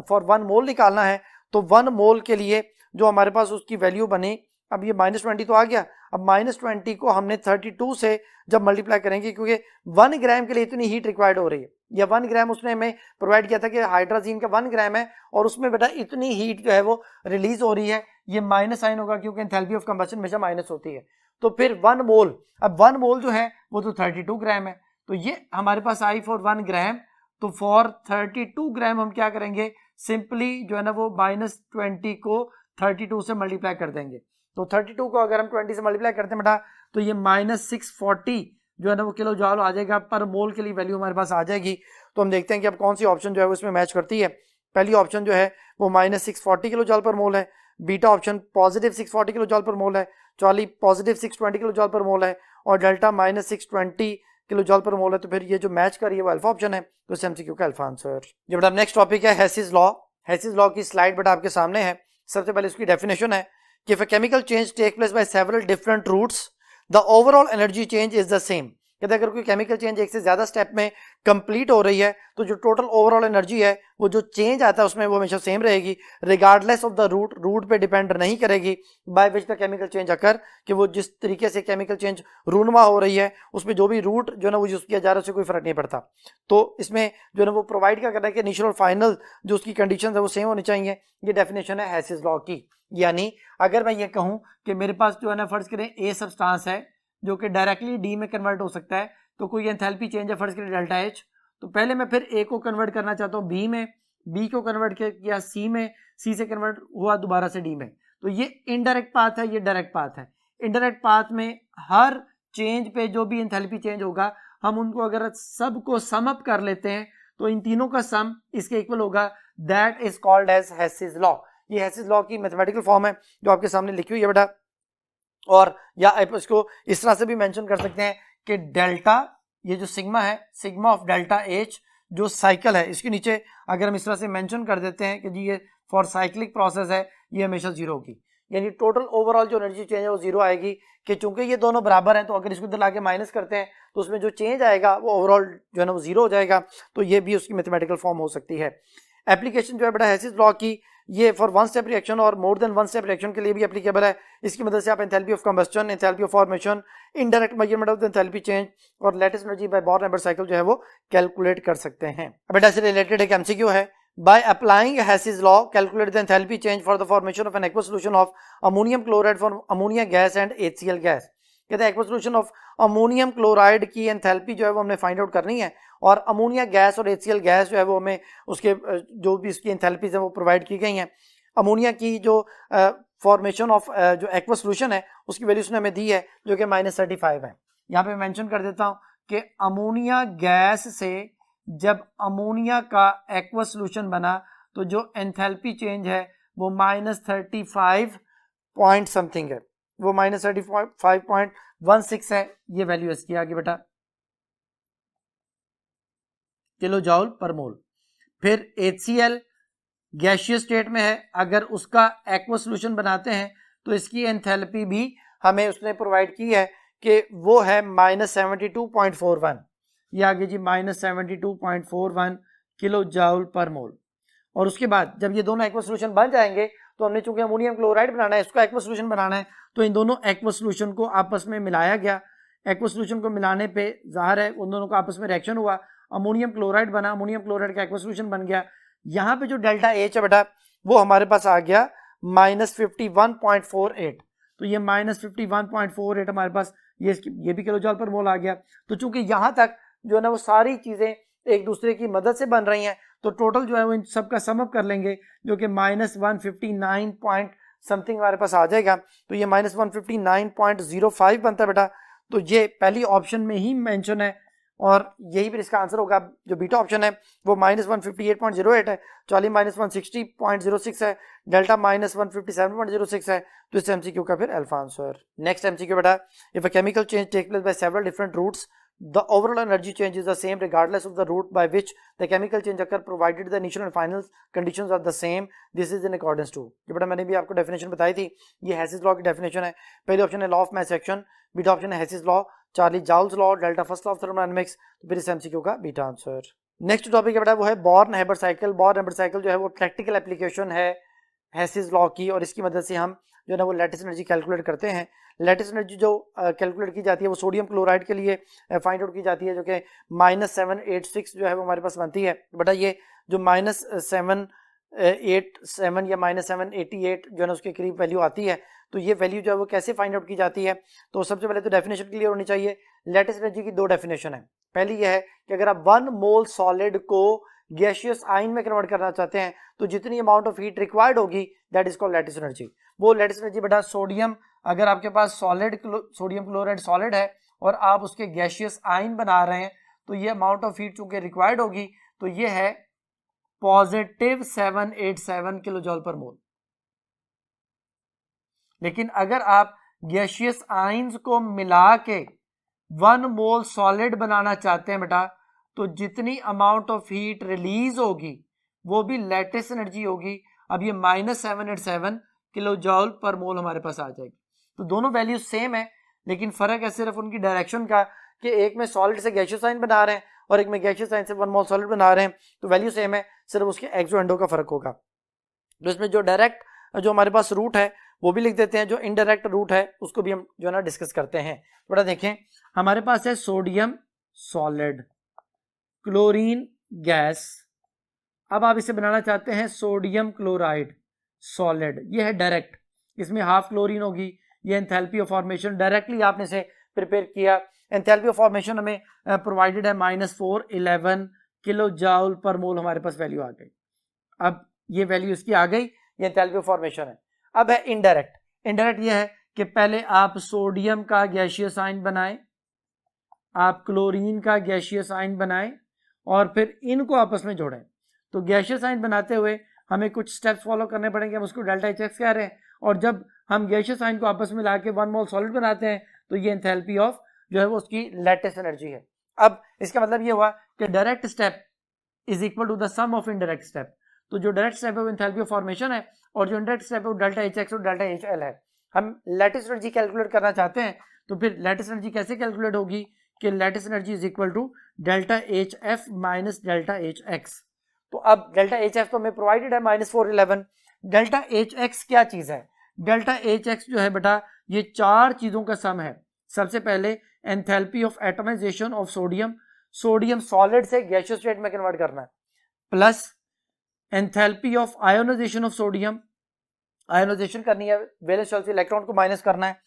फॉर 1 मोल निकालना है तो 1 मोल के लिए जो हमारे पास उसकी वैल्यू बनी, अब ये -20 तो आ गया, अब -20 को हमने 32 से जब मल्टीप्लाई करेंगे क्योंकि 1 ग्राम के लिए इतनी हीट रिक्वायर्ड हो रही है। या 1 ग्राम उसने हमें प्रोवाइड किया था कि हाइड्राजीन का 1 ग्राम है और उसमें बेटा इतनी हीट जो है वो रिलीज हो रही है, ये माइनस साइन होगा क्योंकि एंथैल्पी ऑफ कंबशन हमेशा माइनस होती है। तो फिर 1 मोल, अब 1 मोल जो है वो तो 32 ग्राम है। तो ये हमारे पास आई फॉर 1 ग्राम। तो फॉर 32 ग्राम हम क्या करेंगे, सिंपली जो है ना वो -20 को 32 से मल्टीप्लाई कर देंगे। तो 32 को अगर हम 20 से मल्टीप्लाई करते हैं बेटा तो ये -640 जो है ना वो किलो जॉल आ जाएगा, पर मोल के लिए वैल्यू हमारे पास आ जाएगी। तो हम देखते हैं कि अब कौन सी ऑप्शन जो है वो इसमें मैच करती है। पहली ऑप्शन जो है वो -640 किलो जॉल पर मोल है, बीटा ऑप्शन +640 किलो जॉल पर मोल है, चौली +620 किलो जॉल पर मोल है, और डेल्टा -620 किलो जॉल पर मोल है। तो फिर ये जो मैच कर रही है वो अल्फा ऑप्शन है, तो इस एमसीक्यू का अल्फा आंसर। ये बेटा नेक्स्ट टॉपिक है हेसिस लॉ। हेसिस लॉ की स्लाइड बेटा आपके सामने है। सबसे पहले इसकी डेफिनेशन है कि if a chemical change take place by several different routes the overall energy change is the same. कहते हैं अगर कोई केमिकल चेंज एक से ज्यादा स्टेप में कंप्लीट हो रही है तो जो टोटल ओवरऑल एनर्जी है वो जो चेंज आता है उसमें वो हमेशा सेम रहेगी, रिगार्डलेस ऑफ द रूट पे डिपेंड नहीं करेगी by which the chemical change occur, कि वो जिस तरीके से केमिकल चेंज रूनमा हो रही है उसमें जो भी रूट जो है ना वो यूज किया जा रहा है उससे कोई फर्क नहीं पड़ता। तो इसमें जो है ना वो प्रोवाइड क्या करना है कि इनिशियल और फाइनल जो उसकी कंडीशन है वो सेम होनी चाहिए। ये डेफिनेशन है हेसिस लॉ की। यानी अगर मैं ये कहूँ कि मेरे पास जो है ना फर्ज करें ए सब्सटेंस है जो कि डायरेक्टली डी में कन्वर्ट हो सकता है, तो कोई एंथैल्पी चेंज है फर्ज करें डेल्टा एच, तो पहले मैं फिर ए को कन्वर्ट करना चाहता हूँ बी में, बी को कन्वर्ट किया सी में, सी से कन्वर्ट हुआ दोबारा से डी में। तो ये इनडायरेक्ट पाथ है, ये डायरेक्ट पाथ है। इनडायरेक्ट पाथ में हर चेंज पे जो भी एंथैल्पी चेंज होगा हम उनको अगर सबको सम अप कर लेते हैं तो इन तीनों का सम इसके इक्वल होगा, that is called as Hess's law. ये हेसिस लॉ की मैथमेटिकल फॉर्म है जो आपके सामने लिखी हुई है बेटा। और या आप इसको इस तरह से भी मेंशन कर सकते हैं कि डेल्टा, ये जो सिग्मा है, सिग्मा ऑफ डेल्टा एच जो साइकिल है, इसके नीचे अगर हम इस तरह से मेंशन कर देते हैं कि जी ये फॉर साइक्लिक प्रोसेस है, ये हमेशा जीरो होगी, यानी टोटल ओवरऑल जो एनर्जी चेंज है वो जीरो आएगी। कि चूंकि ये दोनों बराबर हैं तो अगर इसको इधर लाके माइनस करते हैं तो उसमें जो चेंज आएगा वो ओवरऑल जो है ना वो जीरो हो जाएगा। तो ये भी उसकी मैथमेटिकल फॉर्म हो सकती है। एप्लीकेशन जो है बेटा हेसिस लॉ की, ये फॉर वन स्टेप रिएक्शन और more than one step reaction के लिए भी एप्लीकेबल है। इसकी मदद से आप enthalpy of combustion, enthalpy of formation, indirect measurement of the enthalpy change और लेटेस्ट एनर्जी बाय बोर-नैबर साइकिल जो है वो कैलकुलेट कर सकते हैं। अब बेटा से रिलेटेड एक एमसीक्यू है, by applying Hess's law calculate the enthalpy change for the formation of an aqueous solution of ammonium chloride for ammonia gas and HCl gas। कहते हैं aqueous solution of ammonium chloride की enthalpy जो है वो हमने find out करनी है, और अमोनिया गैस और HCl गैस जो है वो हमें उसके जो भी इसकी एंथैल्पीज है वो प्रोवाइड की गई हैं। अमोनिया की जो फॉर्मेशन ऑफ जो एक्वस सोल्यूशन है उसकी वैल्यू उसने हमें दी है जो कि -35 है। यहाँ पे मेंशन कर देता हूँ कि अमोनिया गैस से जब अमोनिया का एक्वस सोल्यूशन बना तो जो एंथैल्पी चेंज है वो -35 पॉइंट समथिंग है, वो -35.16 है। ये वैल्यू इसकी आ गई बेटा किलो जॉल पर मोल। फिर HCl गैसियस स्टेट में है, अगर उसका एक्वस सोल्यूशन बनाते हैं तो इसकी एंथैल्पी भी हमें उसने प्रोवाइड की है कि वो है -72.41, ये आगे जी -72.41 किलो जॉल पर मोल। और उसके बाद जब ये दोनों एक्वस सोल्यूशन बन जाएंगे तो हमने चूंकि अमोनियम क्लोराइड बनाना है, इसका एक्वस सोल्यूशन बनाना है, तो इन दोनों एक्वस सोल्यूशन को आपस में मिलाया गया। एक्वस सोल्यूशन को मिलाने पे जाहिर है उन दोनों का आपस में रिएक्शन हुआ, अमोनियम क्लोराइड बना, अमोनियम क्लोराइड का एक्वस सोल्यूशन बन गया। यहाँ पे जो डेल्टा एच है बेटा वो हमारे पास आ गया -51.48, तो ये -51.48 हमारे पास ये भी किलो जॉल पर मोल आ गया। तो चूंकि यहाँ तक जो है ना वो सारी चीजें एक दूसरे की मदद से बन रही हैं तो टोटल जो है वो इन सबका सम अप कर लेंगे जो कि -159 पॉइंट समथिंग हमारे पास आ जाएगा। तो ये -159.05 बनता है बेटा। तो ये पहली ऑप्शन में ही मेंशन है और यही फिर इसका आंसर होगा। जो बीटा ऑप्शन है वो -158.08 है, चौली -160.06 है, डेल्टा -157.06 है। तो इस एमसीक्यू का फिर अल्फा आंसर। नेक्स्ट एमसीक्यू बेटा, if a chemical change take place by several different routes the overall energy change is the same regardless of the route by which the chemical change occur provided the initial and final conditions are the same, this is in accordance to। ये बेटा मैंने भी आपको definition बताई थी, ये Hess's law की definition है। पहली ऑप्शन है law of mass action, beta option है Hess's law, Charlie Joule's law, delta first law of thermodynamics. तो फिर इस एमसीक्यू का बीटा आंसर। नेक्स्ट टॉपिक है बेटा वो है बोर्न-हैबर साइकिल। बोर्न-हैबर साइकिल जो है वो प्रैक्टिकल एप्लीकेशन है हेसिस लॉ की, और इसकी मदद से हम जो है ना वो लैटिस एनर्जी कैलकुलेट करते हैं। लैटिस एनर्जी जो कैलकुलेट की जाती है वो सोडियम क्लोराइड के लिए फाइंड आउट की जाती है जो कि -786 जो है वो हमारे पास बनती है। बेटा ये जो -787 या -788 जो है ना उसके करीब वैल्यू आती है, तो ये वैल्यू जो है वो कैसे फाइंड आउट की जाती है। तो सबसे पहले तो डेफिनेशन क्लियर होनी चाहिए। लैटिस एनर्जी की दो डेफिनेशन है। पहली यह है कि अगर आप 1 मोल सॉलिड को गैसियस आयन में कन्वर्ट करना चाहते हैं तो जितनी अमाउंट ऑफ हीट रिक्वायर्ड होगी that is called lattice energy. वो लैटिस एनर्जी बेटा सोडियम अगर आपके पास सॉलिड सोडियम क्लोराइड सॉलिड है और आप उसके गैशियस आयन बना रहे हैं तो ये अमाउंट ऑफ हीट चूंकि रिक्वायर्ड होगी तो ये है पॉजिटिव 787 किलो जॉल पर मोल। लेकिन अगर आप गैशियस आयंस को मिला के 1 मोल सॉलिड बनाना चाहते हैं बेटा, तो जितनी अमाउंट ऑफ हीट रिलीज होगी वो भी लेटिस एनर्जी होगी। अब ये -787 किलो जॉल पर मोल हमारे पास आ जाएगी। तो दोनों वैल्यूज सेम है, लेकिन फर्क है सिर्फ उनकी डायरेक्शन का कि एक में सॉलिड से गैशियस आयन बना रहे हैं और एक में गैशियस आयन से 1 मोल सॉलिड बना रहे हैं। तो वैल्यू सेम है, सिर्फ उसके एक्सो एंडो का फर्क होगा। तो इसमें जो डायरेक्ट जो हमारे पास रूट है वो भी लिख देते हैं, जो इनडायरेक्ट रूट है उसको भी हम जो है ना डिस्कस करते हैं। थोड़ा देखें, हमारे पास है सोडियम सॉलिड, क्लोरीन गैस। अब आप इसे बनाना चाहते हैं सोडियम क्लोराइड सॉलिड, ये है डायरेक्ट, इसमें हाफ क्लोरीन होगी। ये एंथैल्पी ऑफ फॉर्मेशन डायरेक्टली आपने से प्रिपेयर किया। एंथैल्पी ऑफ फॉर्मेशन हमें प्रोवाइडेड है -411 किलो जॉल पर मोल, हमारे पास वैल्यू आ गई। अब ये वैल्यू इसकी आ गई, ये एंथैल्पी ऑफ फॉर्मेशन है। अब है इनडायरेक्ट। इनडायरेक्ट ये है कि पहले आप सोडियम का गैशियस आयन बनाएं, आप क्लोरीन का गैशियस आयन बनाएं और फिर इनको आपस में जोड़ें। तो गैशियस आयन बनाते हुए हमें कुछ स्टेप्स फॉलो करने पड़ेंगे, हम उसको डेल्टा एच एक्स कह रहे हैं। और जब हम गैशियस आयन को आपस में लाके 1 मोल सॉलिड बनाते हैं तो ये एंथैल्पी ऑफ जो है वो उसकी लेटेस्ट एनर्जी है। अब इसका मतलब ये हुआ कि direct step is equal to the sum of indirect step. तो जो डायरेक्ट स्टेप है वो एंथैल्पी ऑफ फॉर्मेशन है और जो इनडायरेक्ट स्टेप है वो डेल्टा एच एक्स और डेल्टा एच एल है। हम लेटेस्ट एनर्जी कैलकुलेट करना चाहते हैं तो फिर लेटेस्ट एनर्जी कैसे कैलकुलेट होगी कि lattice energy is equal to delta H F minus delta H X. तो अब डेल्टा एच एफ तो हमें प्रोवाइडेड है -411। डेल्टा एच एक्स क्या चीज है? डेल्टा एच एक्स जो है बेटा ये 4 चीजों का सम है। सबसे पहले enthalpy of atomization of sodium, sodium solid से गैसियस स्टेट में कन्वर्ट करना है, plus enthalpy of ionization of sodium, ionization करनी है, वैलेंस शेल से इलेक्ट्रॉन को माइनस करना है,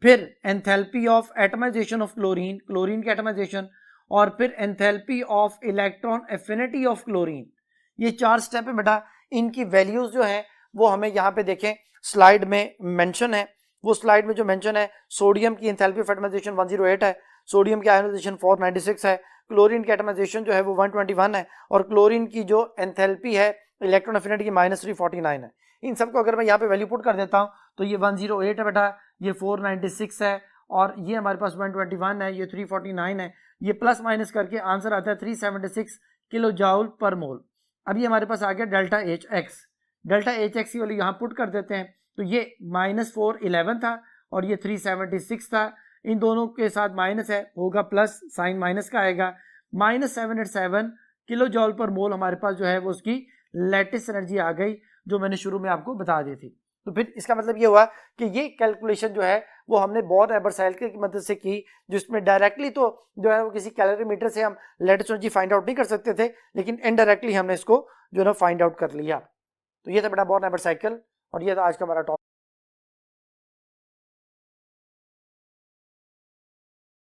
फिर enthalpy of atomization of chlorine, chlorine की एटमाइजेशन, और फिर enthalpy of electron affinity of chlorine. ये 4 स्टेप है बेटा। इनकी वैल्यूज जो है वो हमें यहाँ पे देखें स्लाइड में मेंशन है। वो स्लाइड में जो मेंशन है, सोडियम की एंथैल्पी ऑफ एटमाइजेशन 108 है, सोडियम की आयोनाइजेशन 496 है, क्लोरीन की एटमाइजेशन जो है वो 121 है और क्लोरीन की जो एंथैल्पी है इलेक्ट्रॉन एफिनिटी की -349 है। इन सबको अगर मैं यहाँ पे वैल्यू पुट कर देता हूँ तो ये 108 है बेटा, ये 496 है और ये हमारे पास 121 है, ये 349 है, ये प्लस माइनस करके आंसर आता है 376 किलो जॉल पर मोल। अब ये हमारे पास आ गया delta H x. Delta H x की वैल्यू यहाँ पुट कर देते हैं तो ये -411 था और ये 376 था, इन दोनों के साथ माइनस है, होगा प्लस, साइन माइनस का आएगा। -787 किलो जॉल पर मोल हमारे पास जो है वो उसकी लेटेस्ट एनर्जी आ गई, जो मैंने शुरू में आपको बता दी थी। तो फिर इसका मतलब ये हुआ कि ये कैलकुलेशन जो है वो हमने बोर-एबर्ट साइकिल की मदद से की, जिसमें डायरेक्टली तो जो है वो किसी कैलोरीमीटर से हम लेटेस्ट एनर्जी फाइंड आउट नहीं कर सकते थे, लेकिन इनडायरेक्टली हमने इसको जो है फाइंड आउट कर लिया। तो ये था बेटा बोर-एबर्ट साइकिल और ये था आज का हमारा टॉपिक।